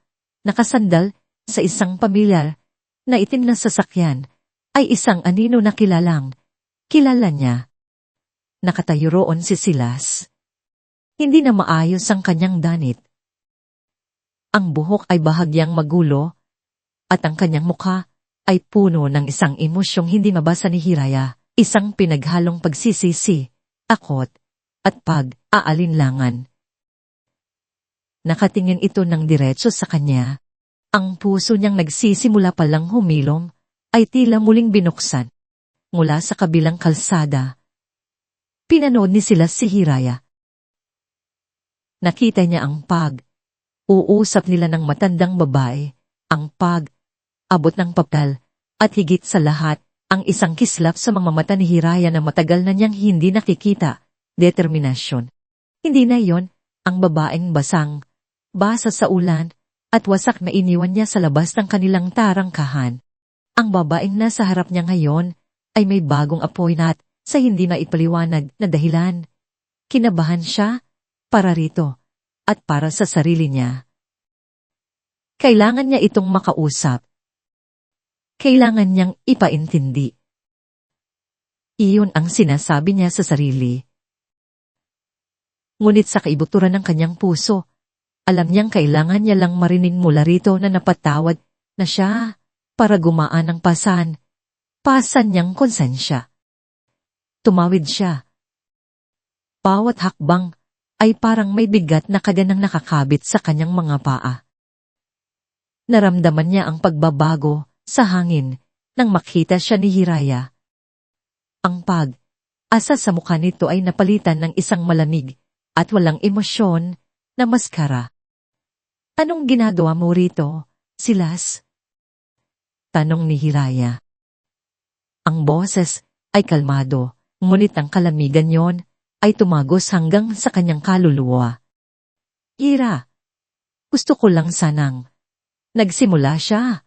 nakasandal sa isang pamilyar na itim na sasakyan, ay isang anino na kilala niya. Nakatayo roon si Silas. Hindi na maayos ang kanyang danit. Ang buhok ay bahagyang magulo, at ang kanyang mukha ay puno ng isang emosyong hindi mabasa ni Hiraya, isang pinaghalong pagsisisi, takot, at pag-aalinlangan. Nakatingin ito ng diretso sa kanya. Ang puso niyang nagsisimula palang humilom, ay tila muling binuksan. Mula sa kabilang kalsada, pinanood ni Silas si Hiraya. Nakita niya ang uusap nila ng matandang babae, ang abot ng papel, at higit sa lahat, ang isang kislap sa mga mata ni Hiraya na matagal na niyang hindi nakikita, determinasyon. Hindi na iyon, ang babaeng basa sa ulan, at wasak na iniwan niya sa labas ng kanilang tarangkahan. Ang babaeng nasa harap niya ngayon, ay may bagong apoy na sa hindi maipaliwanag na dahilan. Kinabahan siya, para rito, at para sa sarili niya. Kailangan niya itong makausap. Kailangan niyang ipaintindi. Iyon ang sinasabi niya sa sarili. Ngunit sa kaibuturan ng kanyang puso, alam niyang kailangan niya lang marinig mula rito na napatawad na siya para gumaan ang pasan niyang konsensya. Tumawid siya. Bawat hakbang ay parang may bigat na kaganang nakakabit sa kanyang mga paa. Naramdaman niya ang pagbabago sa hangin nang makita siya ni Hiraya. Ang pag-asa sa mukha nito ay napalitan ng isang malamig at walang emosyon na maskara. Anong ginagawa mo rito, Silas? Tanong ni Hiraya. Ang boses ay kalmado, ngunit ang kalamigan yon ay tumagos hanggang sa kanyang kaluluwa. Hira, gusto ko lang sanang. Nagsimula siya,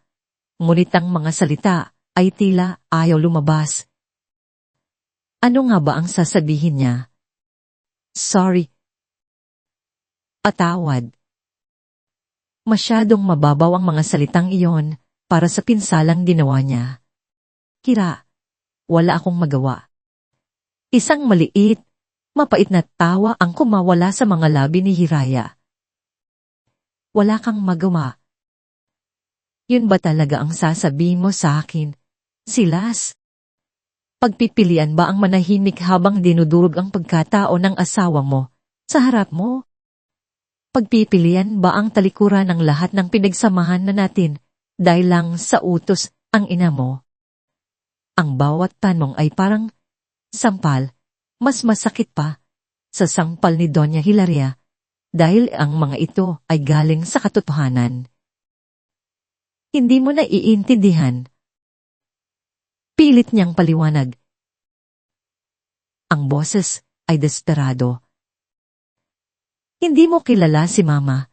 ngunit ang mga salita ay tila ayaw lumabas. Ano nga ba ang sasabihin niya? Sorry, Atawad. Masyadong mababaw ang mga salitang iyon para sa pinsalang ginawa niya. Hira, wala akong magawa. Isang maliit, mapait na tawa ang kumawala sa mga labi ni Hiraya. Wala kang magawa. Yun ba talaga ang sasabihin mo sa akin, Silas? Pagpipilian ba ang manahimik habang dinudurog ang pagkatao ng asawa mo sa harap mo? Pagpipilian ba ang talikuran ng lahat ng pinagsamahan na natin dahil lang sa utos ang ina mo? Ang bawat tanong ay parang sampal, mas masakit pa sa sampal ni Doña Hilaria dahil ang mga ito ay galing sa katotohanan. Hindi mo na iintindihan. Pilit niyang paliwanag. Ang boses ay desperado. Hindi mo kilala si Mama.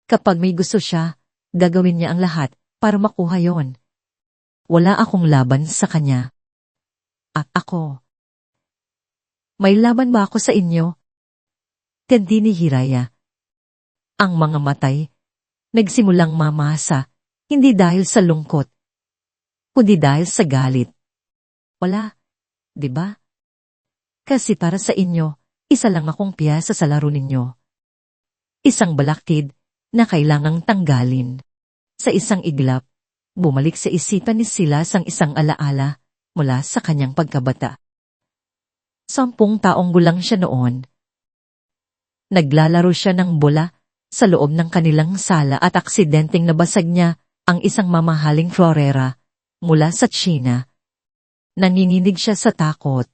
Kapag may gusto siya, gagawin niya ang lahat para makuha yon. Wala akong laban sa kanya. Ako. May laban ba ako sa inyo? Kandi ni Hiraya. Ang mga matay, nagsimulang mamasa, hindi dahil sa lungkot, kundi dahil sa galit. Wala, di ba? Kasi para sa inyo, isa lang akong piyesa sa laro ninyo. Isang balakid na kailangang tanggalin. Sa isang iglap, bumalik sa isipan ni Silas ang isang alaala mula sa kanyang pagkabata. 10 taong gulang siya noon. Naglalaro siya ng bola sa loob ng kanilang sala at aksidenteng nabasag niya ang isang mamahaling florera mula sa China. Nanginginig siya sa takot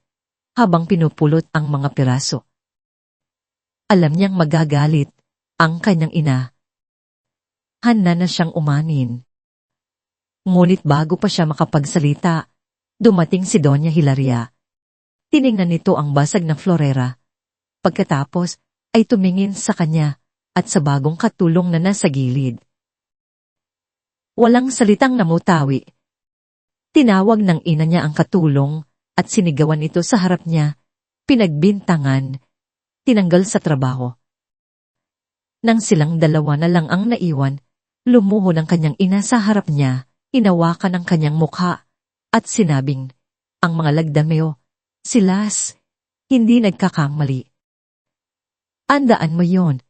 habang pinupulot ang mga piraso. Alam niyang magagalit ang kanyang ina. Handa na siyang umamin. Ngunit bago pa siya makapagsalita, dumating si Doña Hilaria. Tiningnan nito ang basag na florera. Pagkatapos ay tumingin sa kanya at sa bagong katulong na nasa gilid. Walang salitang namutawi. Tinawag ng ina niya ang katulong at sinigawan ito sa harap niya, pinagbintangan, tinanggal sa trabaho. Nang silang dalawa na lang ang naiwan, lumuho ng kanyang ina sa harap niya, hinawakan ang kanyang mukha, at sinabing, ang mga lagdameo, Silas, hindi nagkakamali. Andaan mo yon.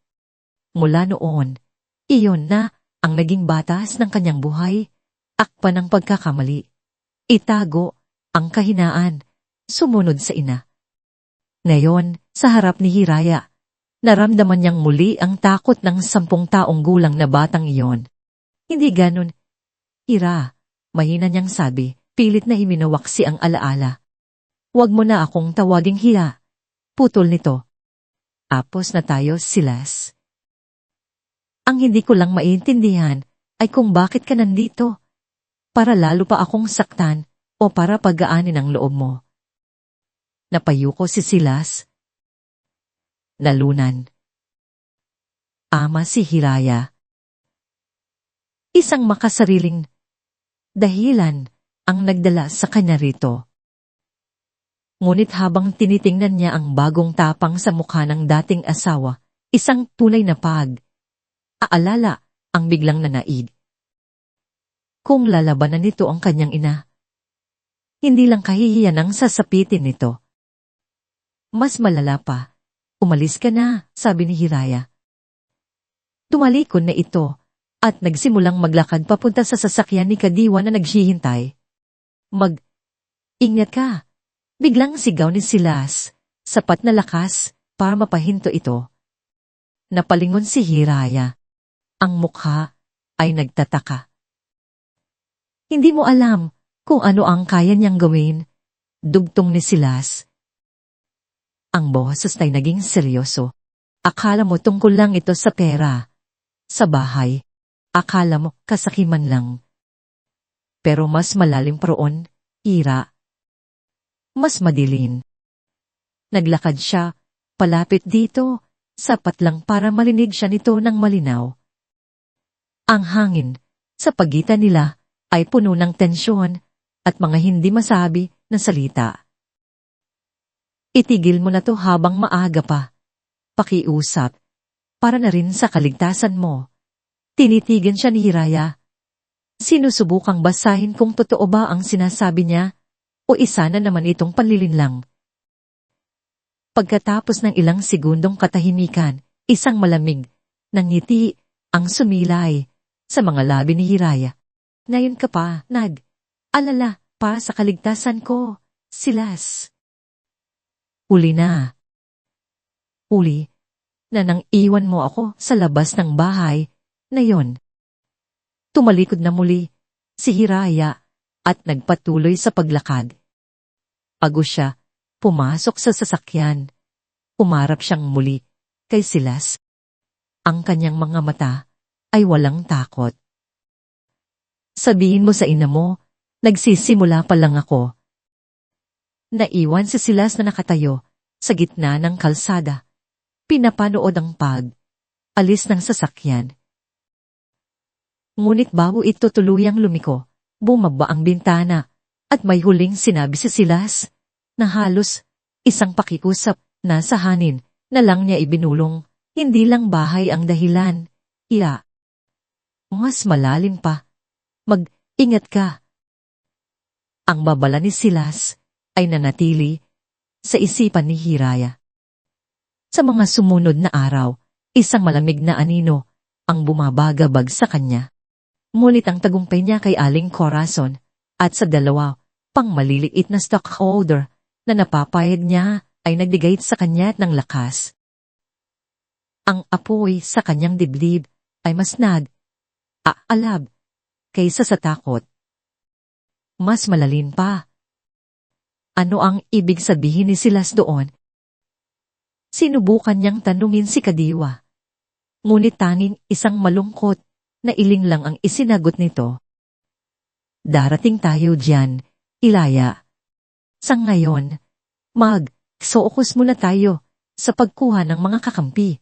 Mula noon, iyon na ang naging batas ng kanyang buhay, akpan ng pagkakamali. Itago ang kahinaan, sumunod sa ina. Ngayon, sa harap ni Hiraya, naramdaman niyang muli ang takot ng 10 taong gulang na batang iyon. Hindi ganon. Hira, mahina niyang sabi, pilit na himinawaksi ang alaala. Huwag mo na akong tawaging Hiya. Putol nito. Apos na tayo, Silas. Ang hindi ko lang maintindihan ay kung bakit ka nandito. Para lalo pa akong saktan o para pagaanin ang loob mo. Napayuko si Silas. Nalunan. Ama si Hiraya. Isang makasariling dahilan ang nagdala sa kanya rito. Ngunit habang tinitingnan niya ang bagong tapang sa mukha ng dating asawa, isang tunay na aalala ang biglang nanaig. Kung lalabanan nito ang kanyang ina, hindi lang kahihiyan ang sasapitin nito. Mas malala pa, umalis ka na, sabi ni Hiraya. Tumalikod na ito at nagsimulang maglakad papunta sa sasakyan ni Kadiwa na naghihintay. Ingat ka! Biglang sigaw ni Silas, sapat na lakas para mapahinto ito. Napalingon si Hiraya. Ang mukha ay nagtataka. Hindi mo alam kung ano ang kaya niyang gawin, dugtong ni Silas. Ang boses ay naging seryoso. Akala mo tungkol lang ito sa pera. Sa bahay, akala mo kasakiman lang. Pero mas malalim pa roon, Hira. Mas madilim. Naglakad siya, palapit dito, sapat lang para malinig siya nito ng malinaw. Ang hangin sa pagitan nila ay puno ng tensyon at mga hindi masabi na salita. Itigil mo na to habang maaga pa. Pakiusap. para na rin sa kaligtasan mo. Tinitigan siya ni Hiraya. Sinusubukang basahin kung totoo ba ang sinasabi niya o isa na naman itong panlilinlang. Pagkatapos ng ilang segundong katahimikan, isang malamig na ngiti ang sumilay sa mga labi ni Hiraya. Ngayon ka pa, alala pa sa kaligtasan ko, Silas. Huli na. Huli na nang iwan mo ako sa labas ng bahay na yon. Tumalikod na muli si Hiraya at nagpatuloy sa paglakad. Pagod siya, pumasok sa sasakyan. Umarap siyang muli kay Silas. Ang kanyang mga mata ay walang takot. Sabihin mo sa ina mo, nagsisimula pa lang ako. Naiwan si Silas na nakatayo sa gitna ng kalsada. Pinapanood ang alis ng sasakyan. Ngunit bago ito tuluyang lumiko, bumaba ang bintana at may huling sinabi si Silas na halos isang pakiusap na sa hanin na lang niya ibinulong, hindi lang bahay ang dahilan. Mas malalim pa. Mag-ingat ka. Ang babala ni Silas ay nanatili sa isipan ni Hiraya. Sa mga sumunod na araw, isang malamig na anino ang bumabagabag sa kanya. Ngunit ang tagumpay niya kay Aling Corazon at sa dalawa pang maliliit na stockholder na napapayag niya ay nagbigay sa kanya ng lakas. Ang apoy sa kanyang dibdib ay mas aalab kaysa sa takot. Mas malalim pa. Ano ang ibig sabihin ni Silas doon? Sinubukan niyang tanungin si Kadiwa. Ngunit tanging isang malungkot na iling lang ang isinagot nito. Darating tayo diyan, Hilaya. Sa ngayon, mag-focus muna tayo sa pagkuha ng mga kakampi.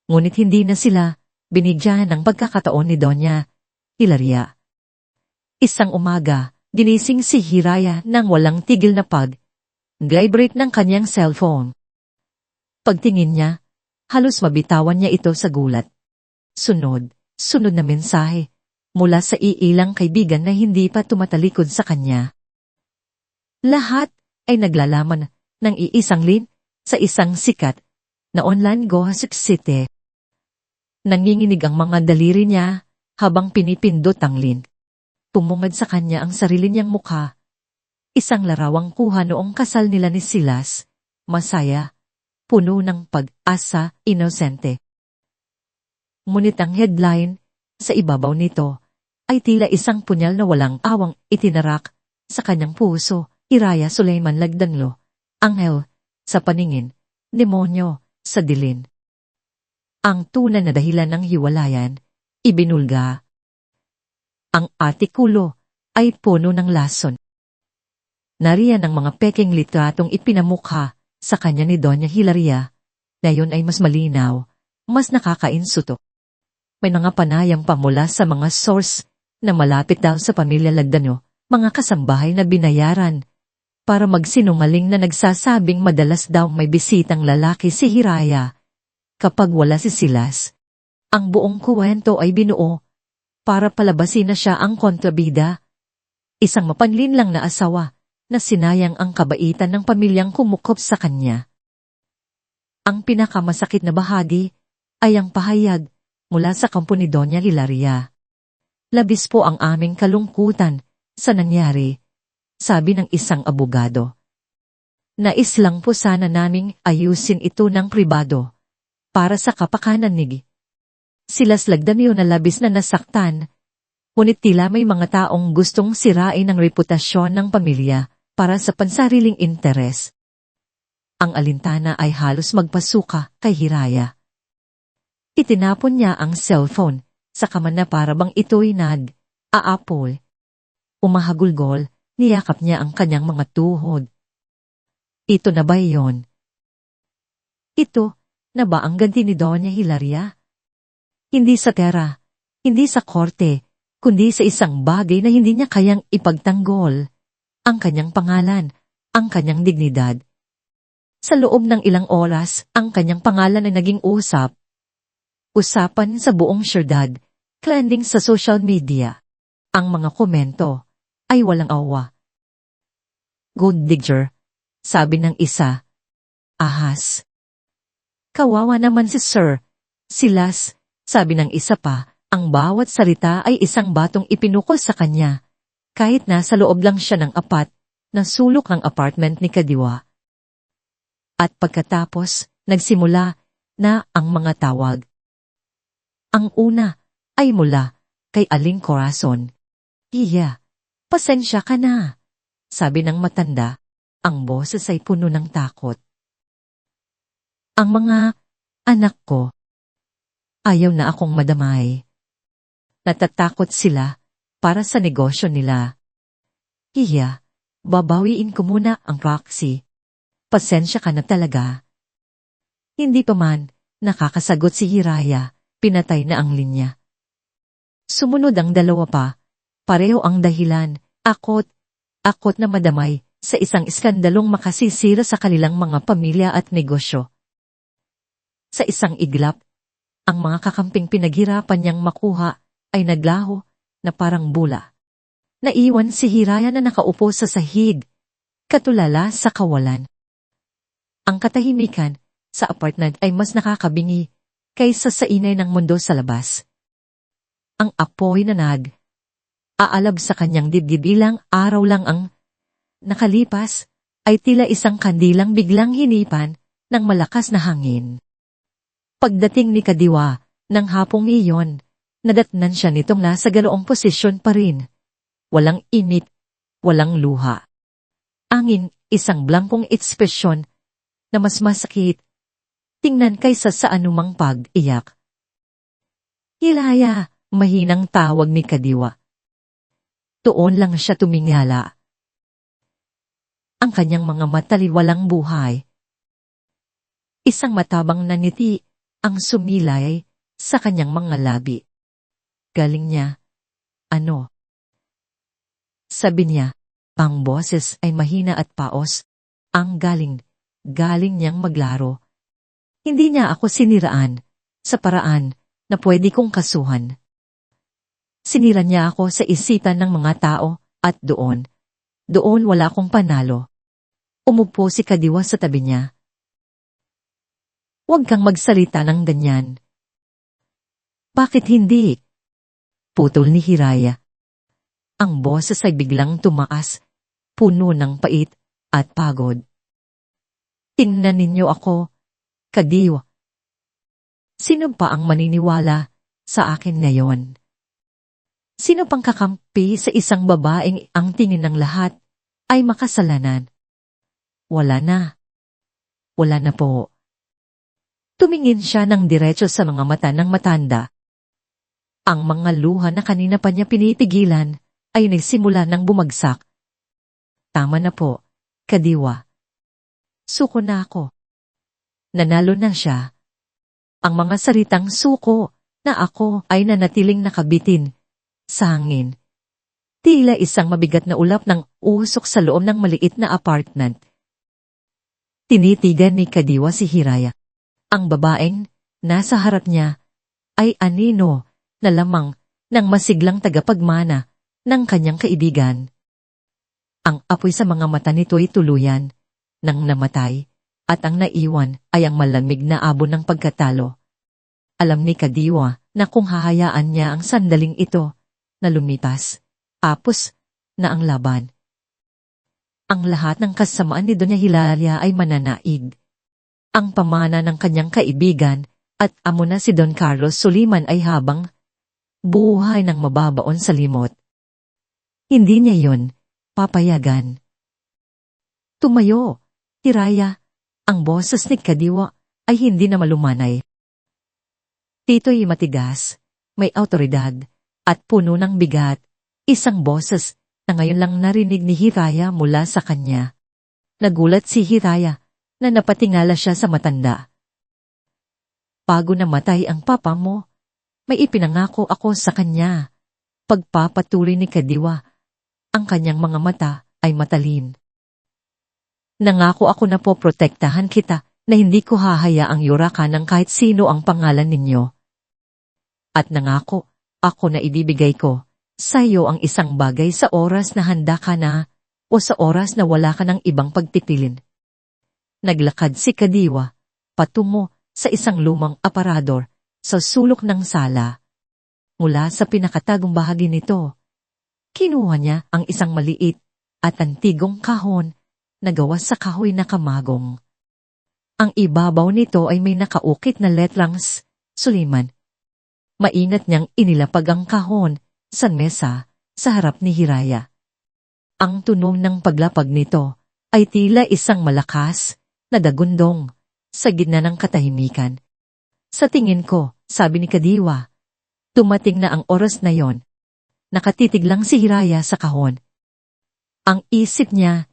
Ngunit hindi na sila binigyan ng pagkakataon ni Doña Hilaria. Isang umaga, ginising si Hiraya nang walang tigil na vibrate ng kanyang cellphone. Pagtingin niya, halos mabitawan niya ito sa gulat. Sunod na mensahe mula sa iilang kaibigan na hindi pa tumatalikod sa kanya. Lahat ay naglalaman ng iisang link sa isang sikat na online gossip site. Nanginginig ang mga daliri niya habang pinipindot ang link. Pumungad sa kanya ang sarili niyang mukha. Isang larawang kuha noong kasal nila ni Silas. Masaya, puno ng pag-asa, inosente. Ngunit ang headline sa ibabaw nito ay tila isang punyal na walang awang itinarak sa kanyang puso. Hiraya Suleyman Lagdanlo, anghel sa paningin, demonyo sa dilin. Ang tunay na dahilan ng hiwalayan, ibinulga. Ang artikulo ay puno ng lason. Nariyan ang mga peking litratong ipinamukha sa kanya ni Doña Hilaria, na yun ay mas malinaw, mas nakakainsutok. May mga panayam pa mula sa mga source na malapit daw sa pamilya Lagdano, mga kasambahay na binayaran para magsinungaling na nagsasabing madalas daw may bisitang lalaki si Hiraya kapag wala si Silas. Ang buong kuwento ay binuo para palabasin na siya ang kontrabida, isang mapanlinlang na asawa na sinayang ang kabaitan ng pamilyang kumukop sa kanya. Ang pinakamasakit na bahagi ay ang pahayag mula sa kampo ni Doña Hilaria. Labis po ang aming kalungkutan sa nangyari, sabi ng isang abogado. Nais lang po sana naming ayusin ito ng pribado para sa kapakanan ni Silas Lagdanyo na labis na nasaktan, ngunit tila may mga taong gustong sirain ang reputasyon ng pamilya para sa pansariling interes. Ang alintana ay halos magpasuka kay Hiraya. Itinapon niya ang cellphone sa kaman na para bang ito'y aapol. Umahagulgol, niyakap niya ang kanyang mga tuhod. Ito na ba iyon? Ito na ba ang ganti ni Doña Hilaria? Hindi sa tera, hindi sa korte, kundi sa isang bagay na hindi niya kayang ipagtanggol. Ang kanyang pangalan, ang kanyang dignidad. Sa loob ng ilang oras, ang kanyang pangalan ay naging usap Usapan sa buong syudad, trending sa social media. Ang mga komento ay walang awa. Gold digger, sabi ng isa. Ahas. Kawawa naman si Sir. Silas, sabi ng isa pa, ang bawat salita ay isang batong ipinukol sa kanya. Kahit nasa loob lang siya ng apat, na sulok ng apartment ni Kadiwa. At pagkatapos, nagsimula na ang mga tawag. Ang una ay mula kay Aling Corazon. Iya, pasensya ka na, sabi ng matanda. Ang boses ay puno ng takot. Ang mga anak ko, ayaw na akong madamay. Natatakot sila para sa negosyo nila. Iya, babawiin ko muna ang Roxy. Pasensya ka na talaga. Hindi pa man nakakasagot si Hiraya, pinatay na ang linya. Sumunod ang dalawa pa, pareho ang dahilan, akot na madamay sa isang iskandalong makasisira sa kanilang mga pamilya at negosyo. Sa isang iglap, ang mga kakamping pinaghirapan niyang makuha ay naglaho na parang bula. Naiwan si Hiraya na nakaupo sa sahig, katulala sa kawalan. Ang katahimikan sa apartment ay mas nakakabingi kaysa sa inay ng mundo sa labas. Ang apoy na aalab sa kanyang dibdib, ilang araw lang ang nakalipas ay tila isang kandilang biglang hinipan ng malakas na hangin. Pagdating ni Kadiwa ng hapong iyon, nadatnan siya nitong nasa ganoong posisyon pa rin. Walang init, walang luha. Angin, isang blankong ekspresyon na mas masakit tingnan kaysa sa anumang pag-iyak. Hiraya, mahinang tawag ni Kadiwa. Tuon lang siya tumingala. Ang kanyang mga matali walang buhay. Isang matabang na ngiti ang sumilay sa kanyang mga labi. Galing niya, ano? Sabi niya, ang boses ay mahina at paos. Ang galing niyang maglaro. Hindi niya ako siniraan sa paraan na pwede kong kasuhan. Sinira niya ako sa isipan ng mga tao at doon wala akong panalo. Umupo si Kadiwa sa tabi niya. Huwag kang magsalita ng ganyan. Bakit hindi? Putol ni Hiraya. Ang boses ay biglang tumaas, puno ng pait at pagod. Tingnan ninyo ako, Kadiwa. Sino pa ang maniniwala sa akin ngayon? Sino pang kakampi sa isang babaeng ang tingin ng lahat ay makasalanan? Wala na. Wala na po. Tumingin siya ng diretso sa mga mata ng matanda. Ang mga luha na kanina pa niya pinipigilan ay nagsimula ng bumagsak. Tama na po, Kadiwa. Suko na ako. Nanalo na siya. Ang mga salitang suko na ako ay nanatiling nakabitin sa hangin. Tila isang mabigat na ulap ng usok sa loob ng maliit na apartment. Tinitigan ni Kadiwa si Hiraya. Ang babaeng nasa harap niya ay anino na lamang ng masiglang tagapagmana ng kanyang kaibigan. Ang apoy sa mga mata nito ay tuluyan nang namatay at ang naiwan ay ang malamig na abo ng pagkatalo. Alam ni Kadiwa na kung hahayaan niya ang sandaling ito na lumipas, tapos na ang laban. Ang lahat ng kasamaan ni Doña Hilaria ay mananaig. Ang pamana ng kanyang kaibigan at amo na si Don Carlos Suliman ay habang buhay ng mababaon sa limot. Hindi niya yon papayagan. Tumayo, Hiraya, ang boses ni Kadiwa ay hindi na malumanay. Tito'y matigas, may awtoridad, at puno ng bigat, isang boses na ngayon lang narinig ni Hiraya mula sa kanya. Nagulat si Hiraya na napatingala siya sa matanda. Bago namatay ang papa mo, may ipinangako ako sa kanya. Pagpapatuloy ni Kadiwa, ang kanyang mga mata ay matalim. Nangako ako na po protektahan kita na hindi ko hahayaang yurakan ng kahit sino ang pangalan ninyo. At nangako, ako na ibibigay ko sa iyo ang isang bagay sa oras na handa ka na o sa oras na wala ka ng ibang pagpipilin. Naglakad si Kadiwa patungo sa isang lumang aparador sa sulok ng sala. Mula sa pinakatagong bahagi nito, kinuha niya ang isang maliit at antigong kahon na gawa sa kahoy na kamagong. Ang ibabaw nito ay may nakaukit na letrang Suliman. Mainat niyang inilapag ang kahon sa mesa sa harap ni Hiraya. Ang tunog ng paglapag nito ay tila isang malakas na dagundong sa gitna ng katahimikan. Sa tingin ko, sabi ni Kadiwa, dumating na ang oras na yon. Nakatitig lang si Hiraya sa kahon. Ang isip niya,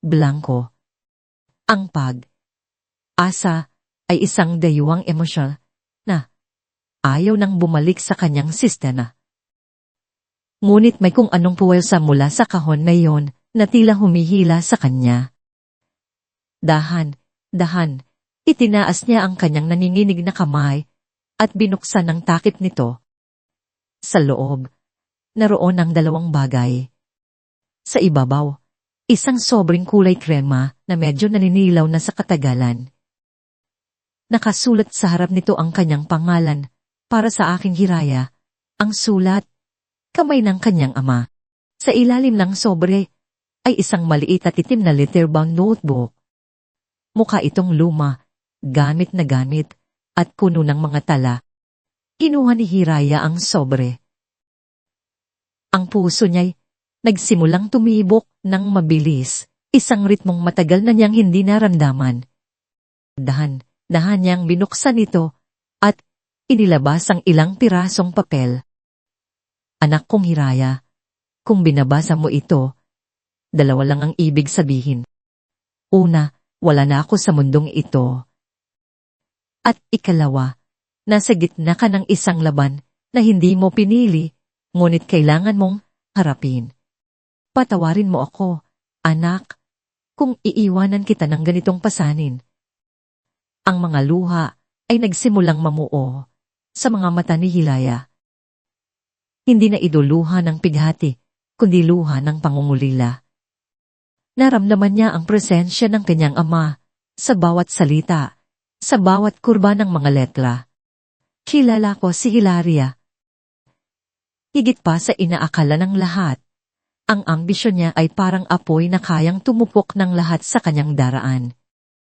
blanko. Ang pag-asa ay isang dayuhang emosyon na ayaw nang bumalik sa kanyang sistema. Ngunit may kung anong puwersa mula sa kahon na yon na tila humihila sa kanya. Dahan, itinaas niya ang kanyang nanginginig na kamay at binuksan ang takip nito. Sa loob, naroon ang dalawang bagay. Sa ibabaw, isang sobrang kulay krema na medyo naninilaw na sa katagalan. Nakasulat sa harap nito ang kanyang pangalan, para sa aking Hiraya, ang sulat, kamay ng kanyang ama. Sa ilalim ng sobre ay isang maliit at itim na letter-bound notebook. Mukha itong luma, gamit na gamit, at puno ng mga tala. Kinuha ni Hiraya ang sobre. Ang puso niya'y nagsimulang tumibok ng mabilis, isang ritmong matagal na niyang hindi naramdaman. Dahan niyang binuksan ito at inilabas ang ilang pirasong papel. Anak kong Hiraya, kung binabasa mo ito, dalawa lang ang ibig sabihin. Una, wala na ako sa mundong ito. At ikalawa, nasa gitna ka ng isang laban na hindi mo pinili, ngunit kailangan mong harapin. Patawarin mo ako, anak, kung iiwanan kita ng ganitong pasanin. Ang mga luha ay nagsimulang mamuo sa mga mata ni Hiraya. Hindi na ito luha ng pighati, kundi luha ng pangungulila. Naramdaman niya ang presensya ng kanyang ama sa bawat salita, sa bawat kurba ng mga letra. Kilala ko si Hilaria. Higit pa sa inaakala ng lahat, ang ambisyon niya ay parang apoy na kayang tumupok ng lahat sa kanyang daraan.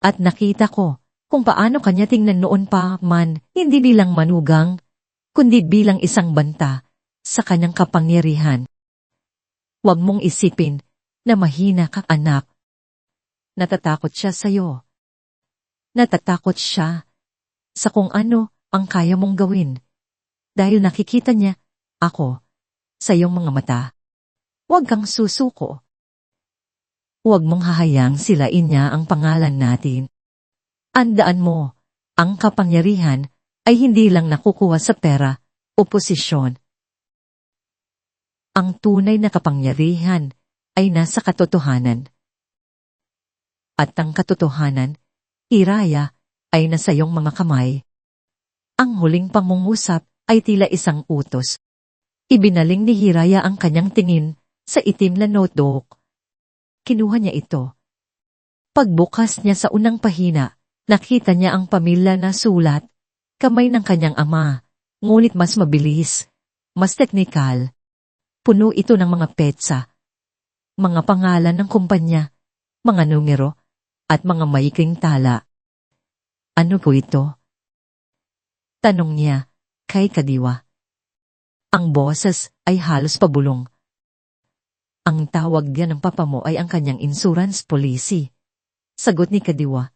At nakita ko kung paano kanya tingnan noon pa man, hindi bilang manugang, kundi bilang isang banta sa kanyang kapangyarihan. Huwag mong isipin na mahina ka, anak. Natatakot siya sa'yo. Natatakot siya sa kung ano ang kaya mong gawin. Dahil nakikita niya, ako, sa iyong mga mata. Huwag kang susuko. Huwag mong hahayang silain niya ang pangalan natin. Andaan mo, ang kapangyarihan ay hindi lang nakukuha sa pera o posisyon. Ang tunay na kapangyarihan ay nasa katotohanan. At ang katotohanan, Hiraya, ay nasa iyong mga kamay. Ang huling pangungusap ay tila isang utos. Ibinaling ni Hiraya ang kanyang tingin sa itim na notebook. Kinuha niya ito. Pagbukas niya sa unang pahina, nakita niya ang pamilya na sulat, kamay ng kanyang ama, ngunit mas mabilis, mas teknikal. Puno ito ng mga petsa, mga pangalan ng kumpanya, mga numero, at mga maikling tala. Ano po ito? Tanong niya kay Kadiwa. Ang boses ay halos pabulong. Ang tawag niya ng papa mo ay ang kanyang insurance policy. Sagot ni Kadiwa.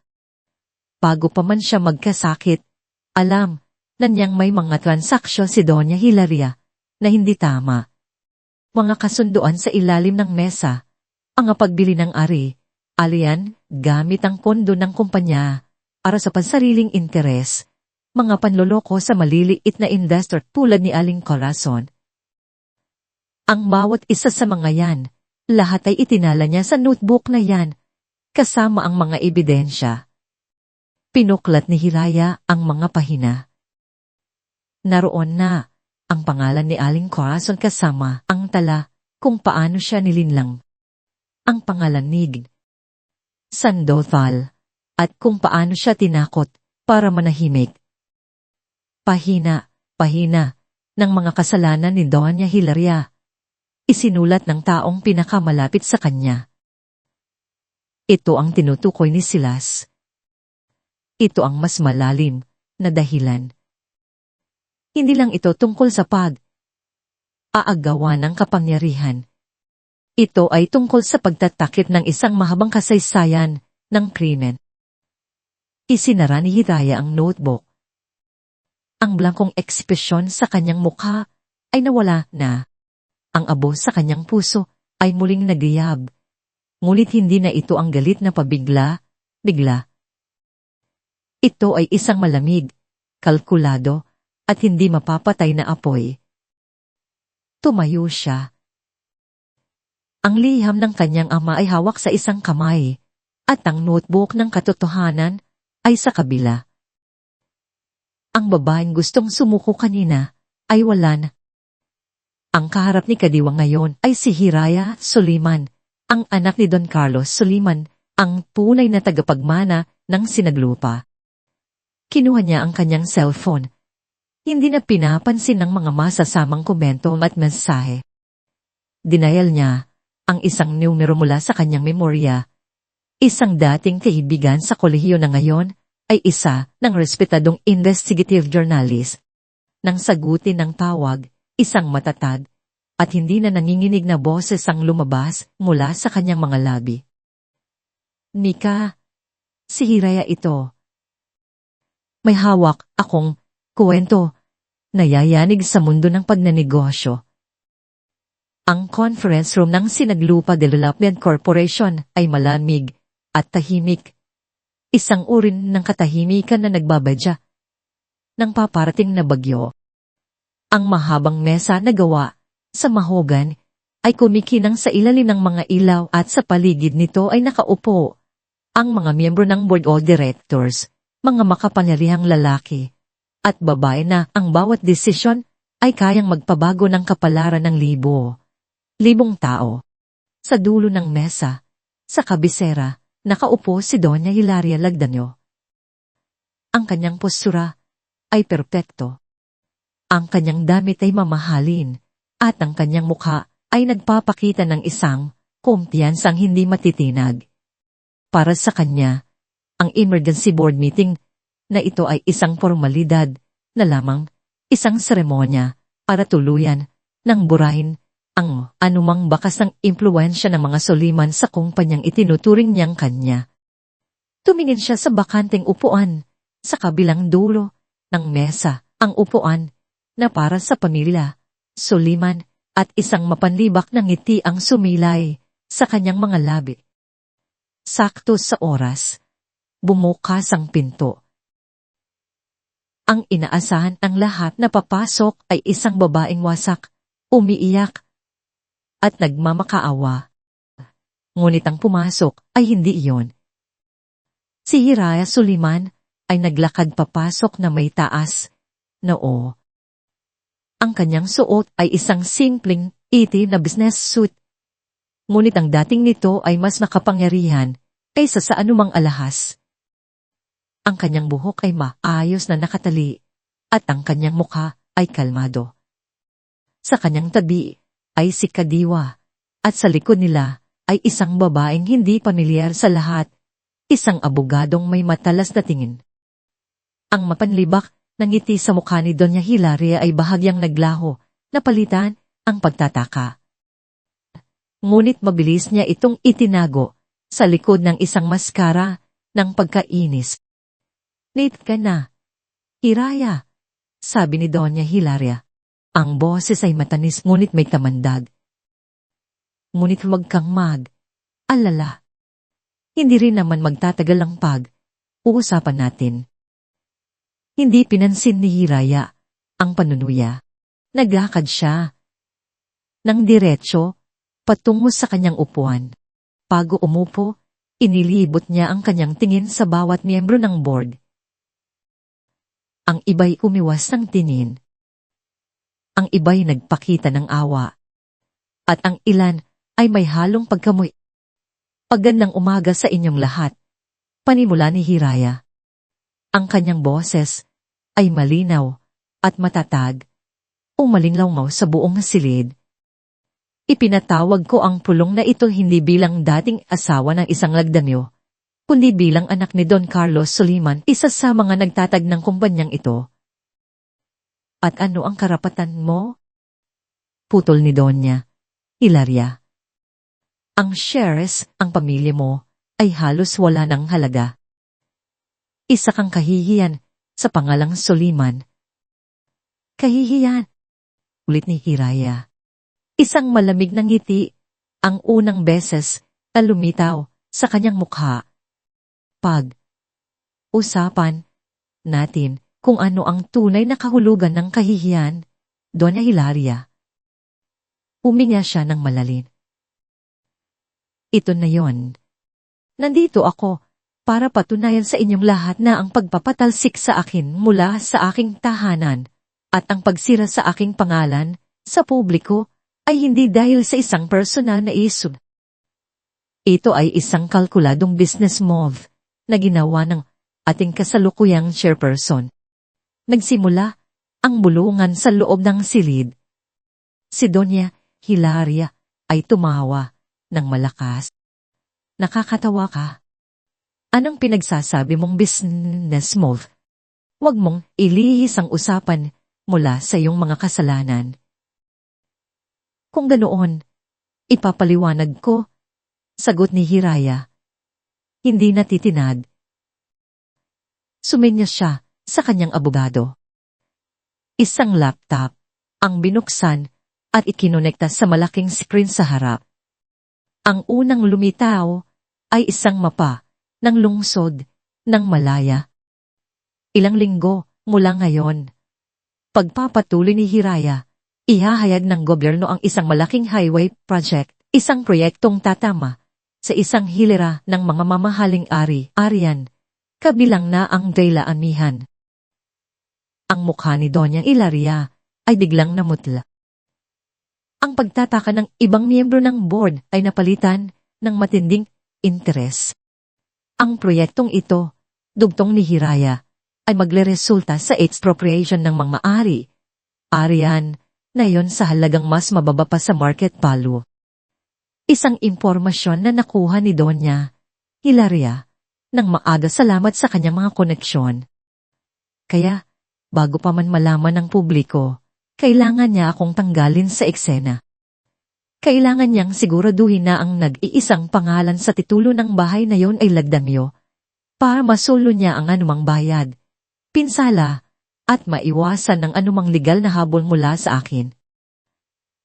Bago pa man siya magkasakit, alam na niyang may mga transaksyon si Doña Hilaria na hindi tama. Mga kasunduan sa ilalim ng mesa, ang pagbili ng ari, alian gamit ang pondo ng kumpanya para sa pansariling interes, mga panloloko sa maliliit na investor tulad ni Aling Corazon. Ang bawat isa sa mga yan, lahat ay itinala niya sa notebook na yan, kasama ang mga ebidensya. Pinuklat ni Hiraya ang mga pahina. Naroon na ang pangalan ni Aling Corazon kasama ang tala kung paano siya nilinlang. Ang pangalan ni Sandoval at kung paano siya tinakot para manahimik. Pahina ng mga kasalanan ni Doña Hilaria. Isinulat ng taong pinakamalapit sa kanya. Ito ang tinutukoy ni Silas. Ito ang mas malalim na dahilan. Hindi lang ito tungkol sa pag-aagawan ng kapangyarihan. Ito ay tungkol sa pagtatakip ng isang mahabang kasaysayan ng krimen. Isinara ni Hiraya ang notebook. Ang blangkong ekspresyon sa kanyang mukha ay nawala na. Ang abo sa kanyang puso ay muling nagiyab. Ngunit hindi na ito ang galit na bigla. Ito ay isang malamig, kalkulado, at hindi mapapatay na apoy. Tumayo siya. Ang liham ng kanyang ama ay hawak sa isang kamay, at ang notebook ng katotohanan ay sa kabila. Ang babaeng gustong sumuko kanina ay wala na. Ang kaharap ni Kadiwang ngayon ay si Hiraya Soliman, ang anak ni Don Carlos Soliman, ang tunay na tagapagmana ng Sinaglupa. Kinuha niya ang kanyang cellphone. Hindi na pinapansin ng mga masasamang komento at mensahe. Denial niya ang isang numero mula sa kanyang memorya. Isang dating kaibigan sa kolehiyo na ngayon ay isa ng respetadong investigative journalist. Nang sagutin ng tawag, isang matatag at hindi na nanginginig na boses ang lumabas mula sa kanyang mga labi. Nika, si Hiraya ito. May hawak akong kwento, nayayanig sa mundo ng pagnanegosyo. Ang conference room ng Sinaglupa Development Corporation ay malamig at tahimik. Isang urin ng katahimikan na nagbabadya ng paparating na bagyo. Ang mahabang mesa na gawa sa mahogan ay kumikinang sa ilalim ng mga ilaw at sa paligid nito ay nakaupo ang mga miyembro ng board of directors, mga makapangyarihang lalaki at babae na ang bawat desisyon ay kayang magpabago ng kapalaran ng libong tao. Sa dulo ng mesa, sa kabisera, nakaupo si Doña Hilaria Lagdanyo. Ang kanyang postura ay perpekto. Ang kanyang damit ay mamahalin, at ang kanyang mukha ay nagpapakita ng isang kumpiyansang hindi matitinag. Para sa kanya, ang emergency board meeting na ito ay isang formalidad na lamang, isang seremonya para tuluyan ng burahin ang anumang bakas ng impluwensya ng mga Soliman sa kumpanyang itinuturing niyang kanya. Tumingin siya sa bakanteng upuan, sa kabilang dulo ng mesa, ang upuan na para sa pamilya, Soliman, at isang mapanlibak na ngiti ang sumilay sa kanyang mga labi. Sakto sa oras, bumukas ang pinto. Ang inaasahan ang lahat na papasok ay isang babaeng wasak, umiiyak, at nagmamakaawa. Ngunit ang pumasok ay hindi iyon. Si Hiraya Soliman ay naglakad papasok na may taas na o. Ang kanyang suot ay isang simpleng, itim na business suit. Ngunit ang dating nito ay mas makapangyarihan kaysa sa anumang alahas. Ang kanyang buhok ay maayos na nakatali at ang kanyang mukha ay kalmado. Sa kanyang tabi ay si Kadiwa, at sa likod nila ay isang babaeng hindi pamilyar sa lahat, isang abogadong may matalas na tingin. Ang mapanlibak na ngiti sa mukha ni Doña Hilaria ay bahagyang naglaho, napalitan ang pagtataka. Ngunit mabilis niya itong itinago sa likod ng isang maskara ng pagkainis. Late ka na, Hiraya, sabi ni Doña Hilaria. Ang boses ay matanis ngunit may kamandag. Ngunit huwag kang alala. Hindi rin naman magtatagal ang uusapan natin. Hindi pinansin ni Hiraya ang panunuya. Naglakad siya nang diretso patungo sa kanyang upuan. Bago umupo, inilibot niya ang kanyang tingin sa bawat miyembro ng board. Ang iba'y umiwas ng tingin. iba'y nagpakita ng awa. At ang ilan ay may halong pagkamoy. Pagandang umaga sa inyong lahat. Panimula ni Hiraya. Ang kanyang boses ay malinaw at matatag, umalinlawmaw sa buong silid. Ipinatawag ko ang pulong na ito hindi bilang dating asawa ng isang lagdamyo, kundi bilang anak ni Don Carlos Soliman, isa sa mga nagtatag ng kumpanyang ito. At ano ang karapatan mo? Putol ni Donya Hilaria. Ang shares, ang pamilya mo, ay halos wala ng halaga. Isa kang kahihiyan sa pangalang Soliman. Kahihiyan, ulit ni Hiraya. Isang malamig na ngiti, ang unang beses na lumitaw sa kanyang mukha. Usapan natin kung ano ang tunay na kahulugan ng kahihiyan, Doña Hilaria. Huminga siya ng malalim. Ito na yon. Nandito ako para patunayan sa inyong lahat na ang pagpapatalsik sa akin mula sa aking tahanan at ang pagsira sa aking pangalan sa publiko ay hindi dahil sa isang personal na isyu. Ito ay isang kalkuladong business move na ginawa ng ating kasalukuyang chairperson. Nagsimula ang bulungan sa loob ng silid. Si Doña Hilaria ay tumawa ng malakas. Nakakatawa ka. Anong pinagsasabi mong business move? Huwag mong ilihis ang usapan mula sa iyong mga kasalanan. Kung ganoon, ipapaliwanag ko, sagot ni Hiraya. Hindi natitinag. Sumenyas siya sa kanyang abogado. Isang laptop ang binuksan at ikinonekta sa malaking screen sa harap. Ang unang lumitaw ay isang mapa ng lungsod ng Malaya. Ilang linggo mula ngayon, pagpapatuloy ni Hiraya, ihahayag ng gobyerno ang isang malaking highway project, isang proyektong tatama sa isang hilera ng mga mamahaling ari-arian, kabilang na ang Dayla-amihan. Ang mukha ni Doña Hilaria ay biglang namutla. Ang pagtataka ng ibang miyembro ng board ay napalitan ng matinding interes. Ang proyektong ito, dugtong ni Hiraya, ay magleresulta sa expropriation ng mga ari-arian na iyon sa halagang mas mababa pa sa market value. Isang impormasyon na nakuha ni Doña Hilaria nang maaga salamat sa kanyang mga koneksyon. Kaya, bago pa man malaman ng publiko, kailangan niya akong tanggalin sa eksena. Kailangan niyang siguraduhin na ang nag-iisang pangalan sa titulo ng bahay na yon ay lagdamyo, para masulo niya ang anumang bayad, pinsala, at maiwasan ng anumang legal na habol mula sa akin.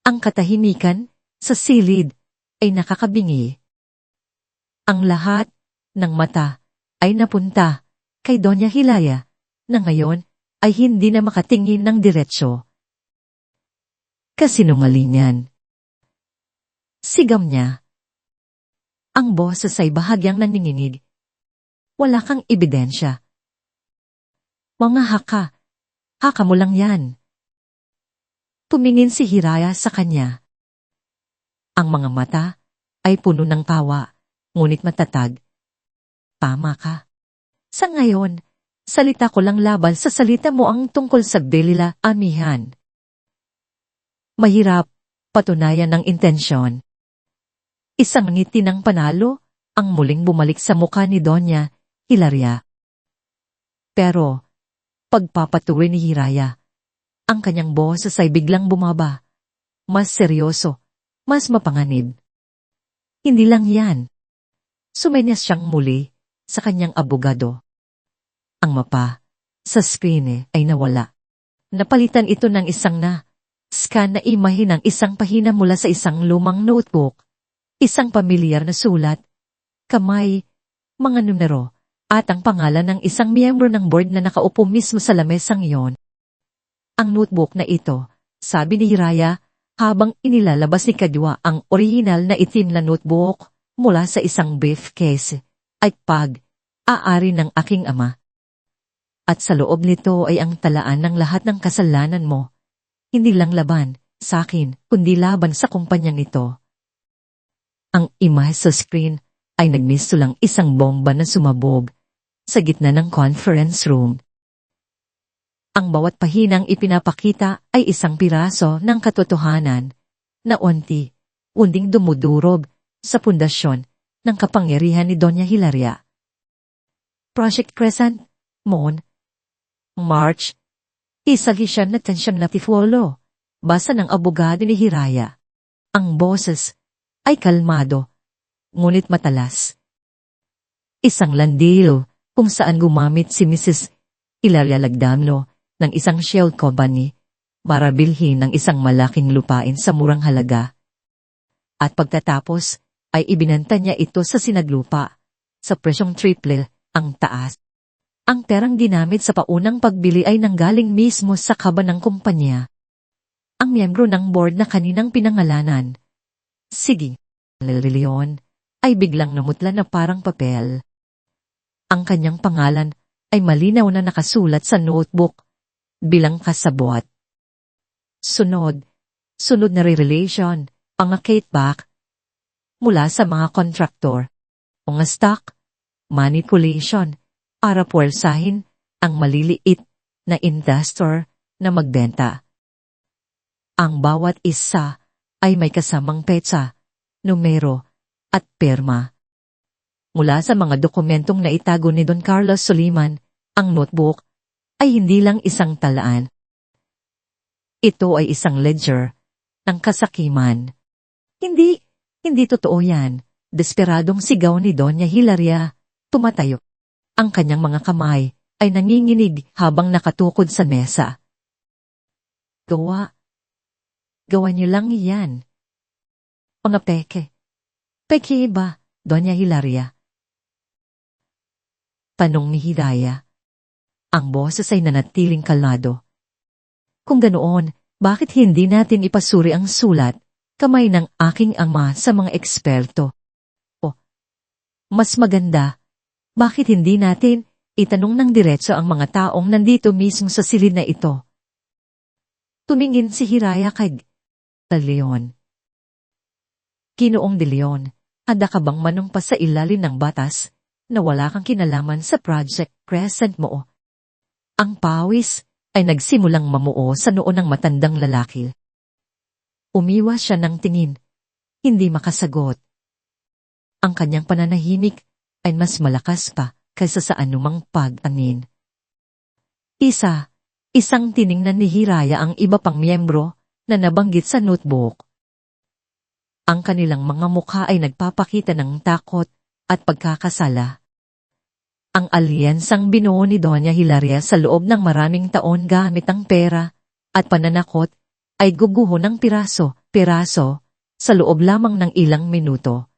Ang katahimikan sa silid ay nakakabingi. Ang lahat ng mata ay napunta kay Doña Hilaria na ngayon ay hindi na makatingin ng diretsyo. Kasinungalingan. Sigam niya. Ang boses ay bahagyang naninginig. Wala kang ebidensya. Mga haka mo lang yan. Tumingin si Hiraya sa kanya. Ang mga mata ay puno ng tawa, ngunit matatag. Tama ka. Sa ngayon, salita ko lang laban sa salita mo ang tungkol sa Dayla-amihan. Mahirap patunayan ng intensyon. Isang ngiti ng panalo ang muling bumalik sa mukha ni Doña Hilaria. Pero, pagpapatuloy ni Hiraya, ang kanyang boses ay biglang bumaba. Mas seryoso, mas mapanganib. Hindi lang yan. Sumenyas siyang muli sa kanyang abogado. Ang mapa sa screen ay nawala. Napalitan ito ng isang scan na imahe ng isang pahina mula sa isang lumang notebook. Isang pamilyar na sulat, kamay, mga numero, at ang pangalan ng isang miyembro ng board na nakaupo mismo sa lamesang iyon. Ang notebook na ito, sabi ni Hiraya, habang inilalabas ni Kadwa ang orihinal na itim na notebook mula sa isang briefcase, ay pag-aari ng aking ama. At sa loob nito ay ang talaan ng lahat ng kasalanan mo. Hindi lang laban sa akin, kundi laban sa kumpanyang ito. Ang imahe sa screen ay nagmisto lang isang bomba na sumabog sa gitna ng conference room. Ang bawat pahinang ipinapakita ay isang piraso ng katotohanan na unti-unting dumudurog sa pundasyon ng kapangyarihan ni Doña Hilaria. Project Crescent, Moon, March, isagisyan na tensyang natifolo, basa ng abogado ni Hiraya. Ang boses ay kalmado, ngunit matalas. Isang landil kung saan gumamit si Mrs. Hilaria Lagdamlo ng isang shell company para bilhin ng isang malaking lupain sa murang halaga. At pagtatapos ay ibinenta niya ito sa sinaglupa sa presyong triple ang taas. Ang perang ginamit sa paunang pagbili ay nanggaling mismo sa kaba ng kumpanya. Ang miyembro ng board na kaninang pinangalanan, sige, Leon, ay biglang namutla na parang papel. Ang kanyang pangalan ay malinaw na nakasulat sa notebook bilang kasabwat. Sunod na relation, ang kickback mula sa mga kontraktor, mga stock, manipulation, para puwersahin ang maliliit na investor na magbenta. Ang bawat isa ay may kasamang petsa, numero, at perma. Mula sa mga dokumentong naitago ni Don Carlos Soliman, ang notebook ay hindi lang isang talaan. Ito ay isang ledger ng kasakiman. Hindi totoo yan. Desperadong sigaw ni Doña Hilaria, tumatayo. Ang kanyang mga kamay ay nanginginig habang nakatukod sa mesa. Gawa niyo lang iyan. Mga peke. Peke ba, Doña Hilaria? Tanong ni Hiraya. Ang boses ay nanatiling kalmado. Kung ganoon, bakit hindi natin ipasuri ang sulat, kamay ng aking ama sa mga eksperto? O, mas maganda, bakit hindi natin itanong ng diretso ang mga taong nandito mismo sa silid na ito? Tumingin si Hiraya kay Leon. Ginoong de Leon, handa ka bang manumpa sa ilalim ng batas na wala kang kinalaman sa Project Crescent mo? Ang pawis ay nagsimulang mamuo sa noo ng matandang lalaki. Umiwas siya ng tingin, hindi makasagot. Ang kanyang pananahimik ay mas malakas pa kaysa sa anumang pagtangin. Isang tiningnan ni Hiraya ang iba pang miyembro na nabanggit sa notebook. Ang kanilang mga mukha ay nagpapakita ng takot at pagkakasala. Ang alyansang binuo ni Doña Hilaria sa loob ng maraming taon gamit ang pera at pananakot ay guguho ng piraso sa loob lamang ng ilang minuto.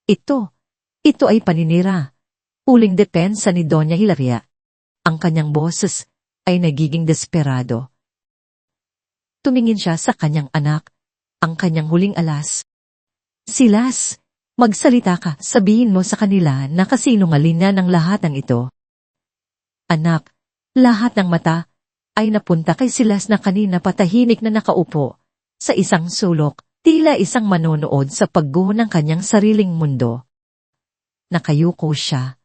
Ito ay paninira. Huling depensa ni Doña Hilaria. Ang kanyang boses ay nagiging desperado. Tumingin siya sa kanyang anak, ang kanyang huling alas. Silas, magsalita ka, sabihin mo sa kanila na kasinungaling na ng lahat ng ito. Anak, lahat ng mata ay napunta kay Silas na kanina patahimik na nakaupo sa isang sulok, tila isang manonood sa pagguho ng kanyang sariling mundo. Nakayuko siya.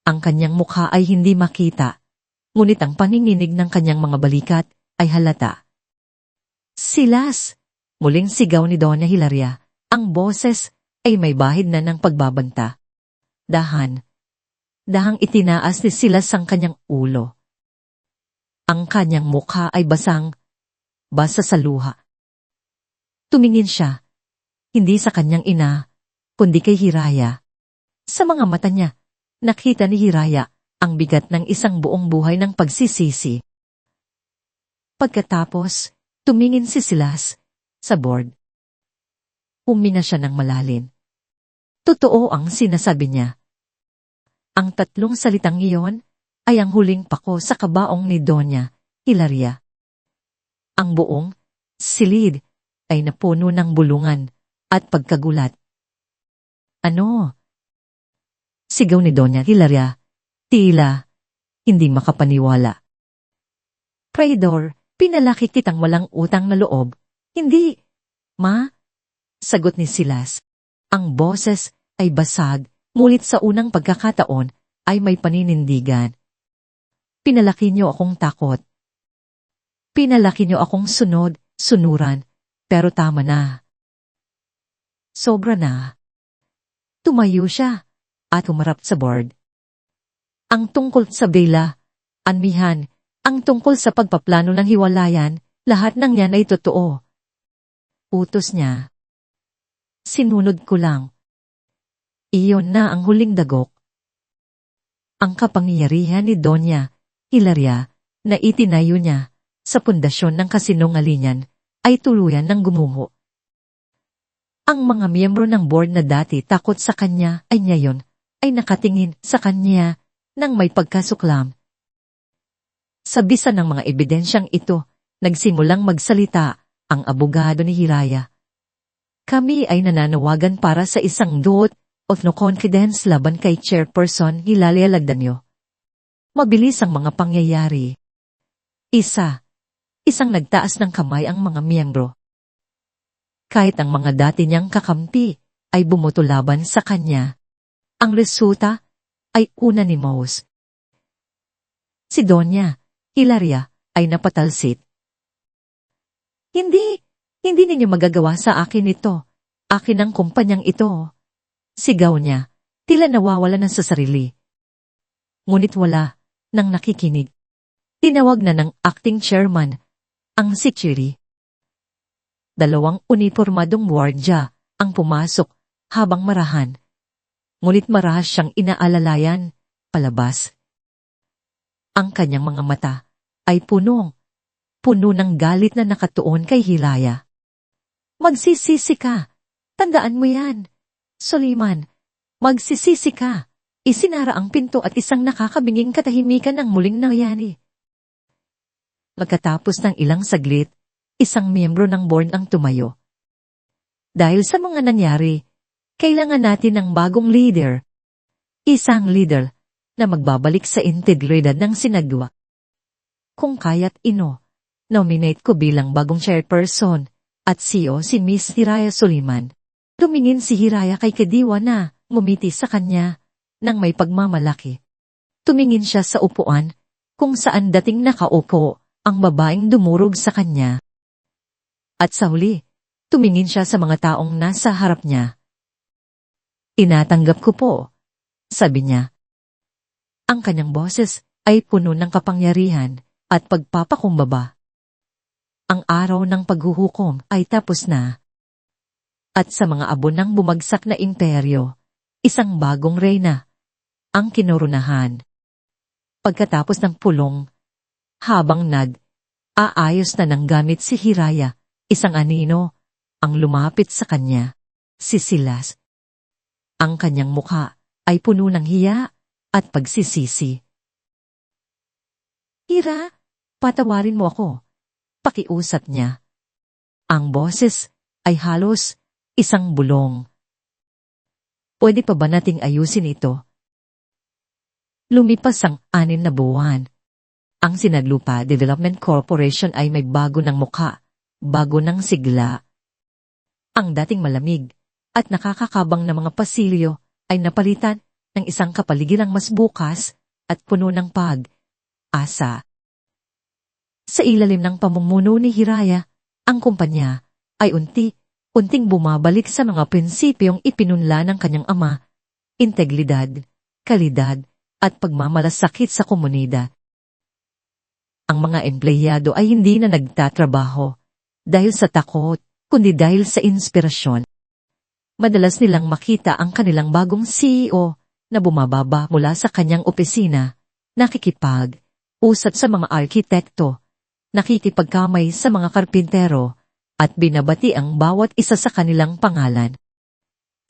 Ang kanyang mukha ay hindi makita, ngunit ang panginginig ng kanyang mga balikat ay halata. Silas! Muling sigaw ni Doña Hilaria, ang boses ay may bahid na ng pagbabanta. Dahang itinaas ni Silas ang kanyang ulo. Ang kanyang mukha ay basa sa luha. Tumingin siya, hindi sa kanyang ina, kundi kay Hiraya. Sa mga mata niya, nakita ni Hiraya ang bigat ng isang buong buhay ng pagsisisi. Pagkatapos, tumingin si Silas sa board. Huminga siya ng malalim. Totoo ang sinasabi niya. Ang tatlong salitang iyon ay ang huling pako sa kabaong ni Doña Hilaria. Ang buong silid ay napuno ng bulungan at pagkagulat. Ano? Sigaw ni Doña Hilaria, tila hindi makapaniwala. Traidor, Pinalaki kitang walang utang na loob. Hindi, ma, sagot ni Silas. Ang boses ay basag, ngunit sa unang pagkakataon ay may paninindigan. Pinalaki niyo akong takot. Pinalaki niyo akong sunuran, pero tama na. Sobra na. Tumayo siya at humarap sa board. Ang tungkol sa Bella, Anmihan, ang tungkol sa pagpaplano ng hiwalayan, lahat ng yan ay totoo. Utos niya. Sinunod ko lang. Iyon na ang huling dagok. Ang kapangyarihan ni Doña Hilaria na itinayo niya sa pundasyon ng kasinungalingan ay tuluyan ng gumuho. Ang mga miyembro ng board na dati takot sa kanya ay ngayon ay nakatingin sa kanya nang may pagkasuklam. Sa bisa ng mga ebidensyang ito, nagsimulang magsalita ang abogado ni Hiraya. Kami ay nananawagan para sa isang vote of no confidence laban kay Chairperson Hilaria Lagdanyo. Mabilis ang mga pangyayari. Isang nagtaas ng kamay ang mga miyembro. Kahit ang mga dati niyang kakampi ay bumuto laban sa kanya. Ang resulta ay unanimous. Si Doña Hilaria ay napatalsik. Hindi ninyo magagawa sa akin ito. Akin ang kumpanyang ito. Sigaw niya, tila nawawala na sa sarili. Ngunit wala nang nakikinig. Tinawag na ng acting chairman, ang si Chiri. 2 unipormadong wardya ang pumasok habang marahan. Ngunit marahas siyang inaalalayan, palabas. Ang kanyang mga mata ay puno ng galit na nakatuon kay Hilaya. Magsisisi ka. Tandaan mo yan. Soliman, magsisisi ka. Isinara ang pinto at isang nakakabinging katahimikan ang muling nangyari. Magkatapos ng ilang saglit, isang miyembro ng board ang tumayo. Dahil sa mga nangyari, kailangan natin ng bagong leader. Isang leader na magbabalik sa integridad ng sinagwa. Kung kaya't nominate ko bilang bagong chairperson at CEO si Miss Hiraya Soliman. Tumingin si Hiraya kay Kadiwa na ngumiti sa kanya nang may pagmamalaki. Tumingin siya sa upuan kung saan dating nakaupo ang babaeng dumurog sa kanya. At sa huli, tumingin siya sa mga taong nasa harap niya. Tinatanggap ko po, sabi niya. Ang kanyang boses ay puno ng kapangyarihan at pagpapakumbaba. Ang araw ng paghuhukom ay tapos na. At sa mga abo ng bumagsak na imperyo, isang bagong reyna ang kinurunahan. Pagkatapos ng pulong, habang aayos na ng gamit si Hiraya, isang anino ang lumapit sa kanya, si Silas. Ang kanyang mukha ay puno ng hiya at pagsisisi. Hira, patawarin mo ako. Pakiusap niya. Ang boses ay halos isang bulong. Pwede pa ba nating ayusin ito? Lumipas ang 6 na buwan. Ang Sinaglupa Development Corporation ay may bago ng mukha, bago ng sigla. Ang dating malamig at nakakakabang na mga pasilyo ay napalitan ng isang kapaligirang mas bukas at puno ng pag-asa. Sa ilalim ng pamumuno ni Hiraya, ang kumpanya ay unting bumabalik sa mga prinsipyong ipinunla ng kanyang ama, integridad, kalidad, at pagmamalasakit sa komunidad. Ang mga empleyado ay hindi na nagtatrabaho dahil sa takot, kundi dahil sa inspirasyon. Madalas nilang makita ang kanilang bagong CEO na bumababa mula sa kanyang opisina, nakikipag-usap sa mga arkitekto, nakikipagkamay sa mga karpintero, at binabati ang bawat isa sa kanilang pangalan.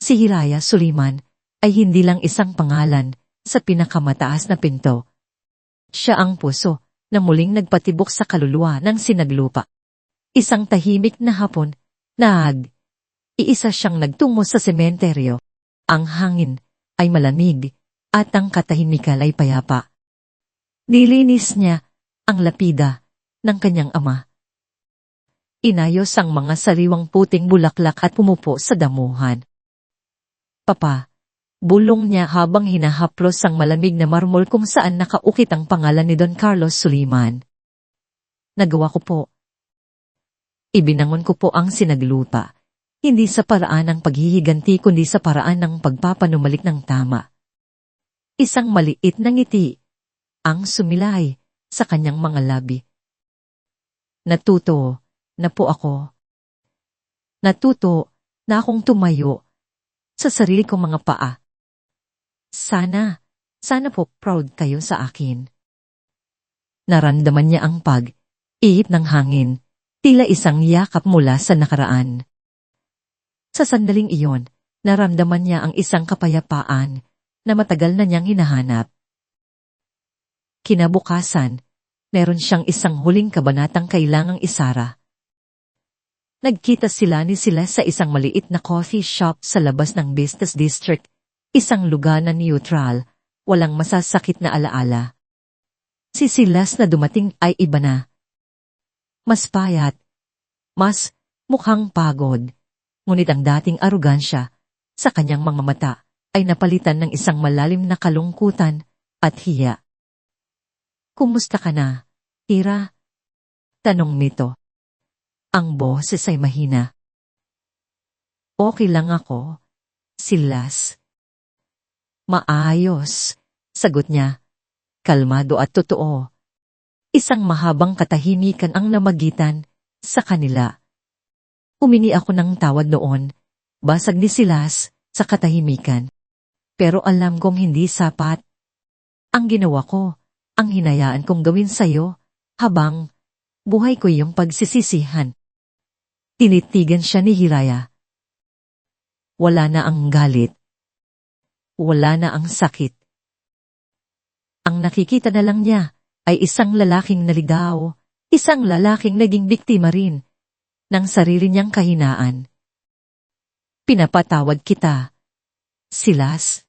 Si Hiraya Soliman ay hindi lang isang pangalan sa pinakamataas na pinto. Siya ang puso na muling nagpatibok sa kaluluwa ng Sinaglupa. Isang tahimik na hapon, iisa siyang nagtungo sa sementeryo. Ang hangin ay malamig at ang katahimikan ay payapa. Nilinis niya ang lapida ng kanyang ama. Inayos ang mga sariwang puting bulaklak at pumupo sa damuhan. Papa, bulong niya habang hinahaplos ang malamig na marmol kung saan nakaukit ang pangalan ni Don Carlos Suliman. Nagawa ko po. Ibinangon ko po ang sinaglupa, hindi sa paraan ng paghihiganti kundi sa paraan ng pagpapanumalik ng tama. Isang maliit na ngiti ang sumilay sa kanyang mga labi. Natuto na po ako. Natuto na akong tumayo sa sarili kong mga paa. Sana po proud kayo sa akin. Naramdaman niya ang pag-ihip ng hangin, tila isang yakap mula sa nakaraan. Sa sandaling iyon, naramdaman niya ang isang kapayapaan na matagal na niyang hinahanap. Kinabukasan, meron siyang isang huling kabanatang kailangang isara. Nagkita sila ni Silas sa isang maliit na coffee shop sa labas ng business district, isang lugar na neutral, walang masasakit na alaala. Si Silas na dumating ay iba na. Mas payat, mas mukhang pagod, ngunit ang dating arogansya sa kanyang mga mata ay napalitan ng isang malalim na kalungkutan at hiya. Kumusta ka na, Ira? Tanong nito. Ang boses ay mahina. Okay lang ako, Silas. Maayos, sagot niya. Kalmado at totoo. Isang mahabang katahimikan ang namagitan sa kanila. Humingi ako ng tawad noon, basag ni Silas sa katahimikan. Pero alam kong hindi sapat. Ang ginawa ko, ang hinayaan kong gawin sa'yo, habang buhay ko yung pagsisisihan. Tinitigan siya ni Hiraya. Wala na ang galit. Wala na ang sakit. Ang nakikita na lang niya ay isang lalaking naligaw, isang lalaking naging biktima rin ng sarili niyang kahinaan. Pinapatawad kita, Silas.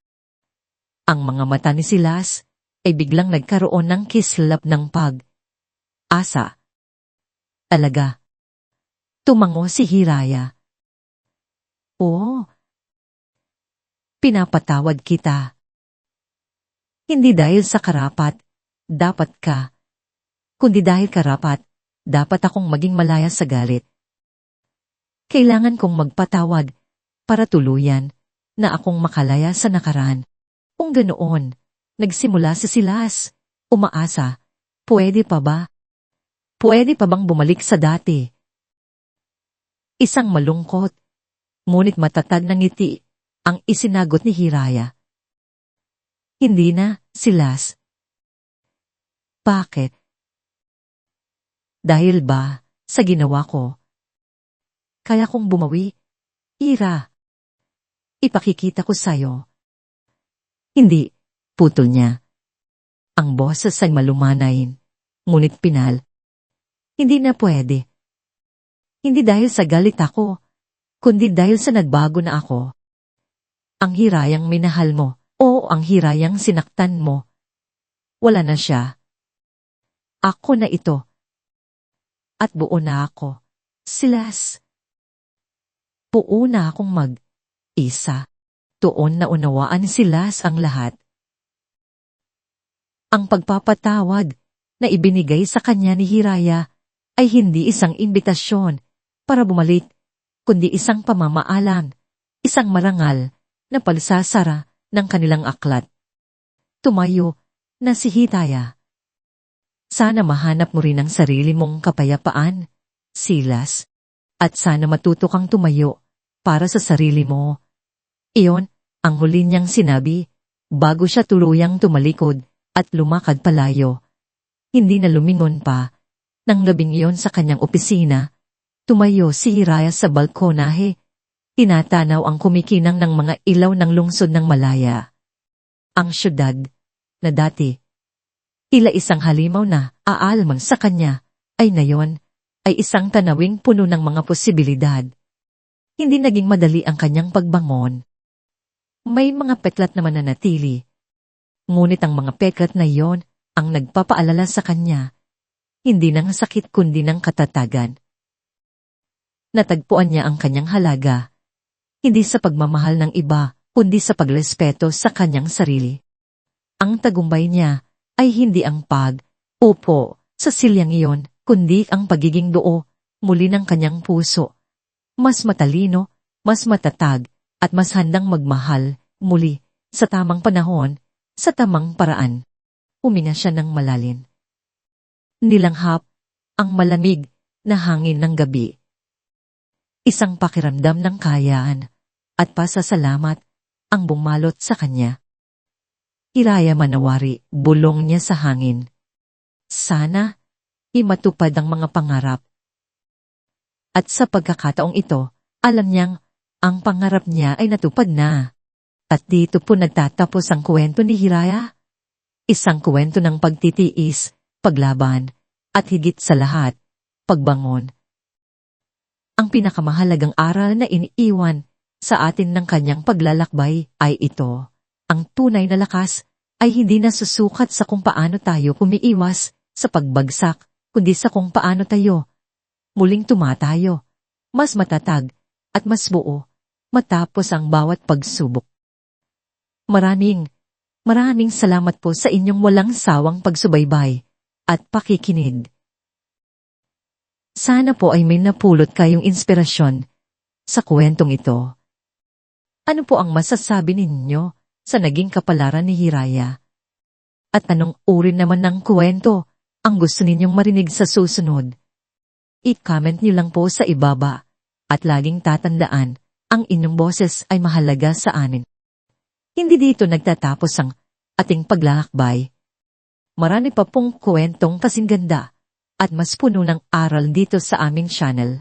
Ang mga mata ni Silas ay biglang nagkaroon ng kislap ng pag-asa. Talaga. Tumango si Hiraya. Oo. Pinapatawad kita. Hindi dahil sa karapat, dapat ka. Kundi dahil karapat, dapat akong maging malaya sa galit. Kailangan kong magpatawad para tuluyan na akong makalaya sa nakaraan. Kung ganoon, nagsimula si Silas, umaasa, pwede pa ba? Pwede pa bang bumalik sa dati? Isang malungkot, ngunit matatag na ngiti ang isinagot ni Hiraya. Hindi na, Silas. Bakit? Dahil ba sa ginawa ko? Kaya kong bumawi, Ira. Ipakikita ko sa'yo. Hindi, putol niya. Ang boses ay malumanayin, ngunit pinal. Hindi na pwede. Hindi dahil sa galit ako, kundi dahil sa nagbago na ako. Ang Hirayang minahal mo, o ang Hirayang sinaktan mo, wala na siya. Ako na ito. At buo na ako, Silas. Buo na akong mag-isa. Tuon na unawaan ni Silas ang lahat. Ang pagpapatawad na ibinigay sa kanya ni Hiraya ay hindi isang imbitasyon para bumalik, kundi isang pamamaalam, isang marangal na pagsasara ng kanilang aklat. Tumayo na si Hiraya. Sana mahanap mo rin ang sarili mong kapayapaan, Silas, at sana matuto kang tumayo para sa sarili mo. Iyon ang huli niyang sinabi bago siya tuluyang tumalikod at lumakad palayo. Hindi na lumingon pa. Nang gabing iyon sa kanyang opisina, tumayo si Hiraya sa balkonahe. Tinatanaw ang kumikinang ng mga ilaw ng lungsod ng Malaya. Ang syudad, na dati, tila isang halimaw na aalman sa kanya, ay ngayon, ay isang tanawing puno ng mga posibilidad. Hindi naging madali ang kanyang pagbangon. May mga peklat na mananatili. Ngunit ang mga peklat na iyon ang nagpapaalala sa kanya hindi ng sakit kundi ng katatagan. Natagpuan niya ang kanyang halaga, hindi sa pagmamahal ng iba, kundi sa pagrespeto sa kanyang sarili. Ang tagumpay niya ay hindi ang upo sa silyang iyon, kundi ang pagiging buo muli ng kanyang puso. Mas matalino, mas matatag, at mas handang magmahal muli sa tamang panahon, sa tamang paraan. Huminga siya ng malalim. Nilanghap ang malamig na hangin ng gabi. Isang pakiramdam ng kayaan at pasasalamat ang bumalot sa kanya. Hiraya manawari, bulong niya sa hangin. Sana, imatupad ang mga pangarap. At sa pagkakataong ito, alam niyang ang pangarap niya ay natupad na. At dito po nagtatapos ang kwento ni Hiraya. Isang kwento ng pagtitiis, paglaban, at higit sa lahat, pagbangon. Ang pinakamahalagang aral na iniiwan sa atin ng kanyang paglalakbay ay ito. Ang tunay na lakas ay hindi nasusukat sa kung paano tayo umiiwas sa pagbagsak, kundi sa kung paano tayo muling tumatayo, mas matatag at mas buo matapos ang bawat pagsubok. Maraming salamat po sa inyong walang sawang pagsubaybay at pakikinig. Sana po ay may napulot kayong inspirasyon sa kwentong ito. Ano po ang masasabi ninyo sa naging kapalaran ni Hiraya? At anong uri naman ng kwento ang gusto ninyong marinig sa susunod? I-comment niyo lang po sa ibaba at laging tatandaan, ang inyong boses ay mahalaga sa amin. Hindi dito nagtatapos ang ating paglalakbay. Marami pa pong kwentong kasing ganda at mas puno ng aral dito sa aming channel.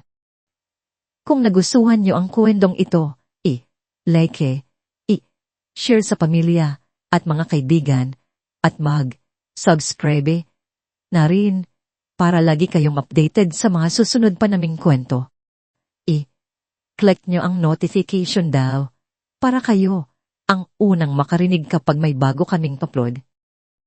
Kung nagustuhan niyo ang kwentong ito, i-like, i-share sa pamilya at mga kaibigan at mag-subscribe na rin para lagi kayong updated sa mga susunod pa naming kwento. I-click nyo ang notification bell para kayo ang unang makarinig kapag may bago kaming upload.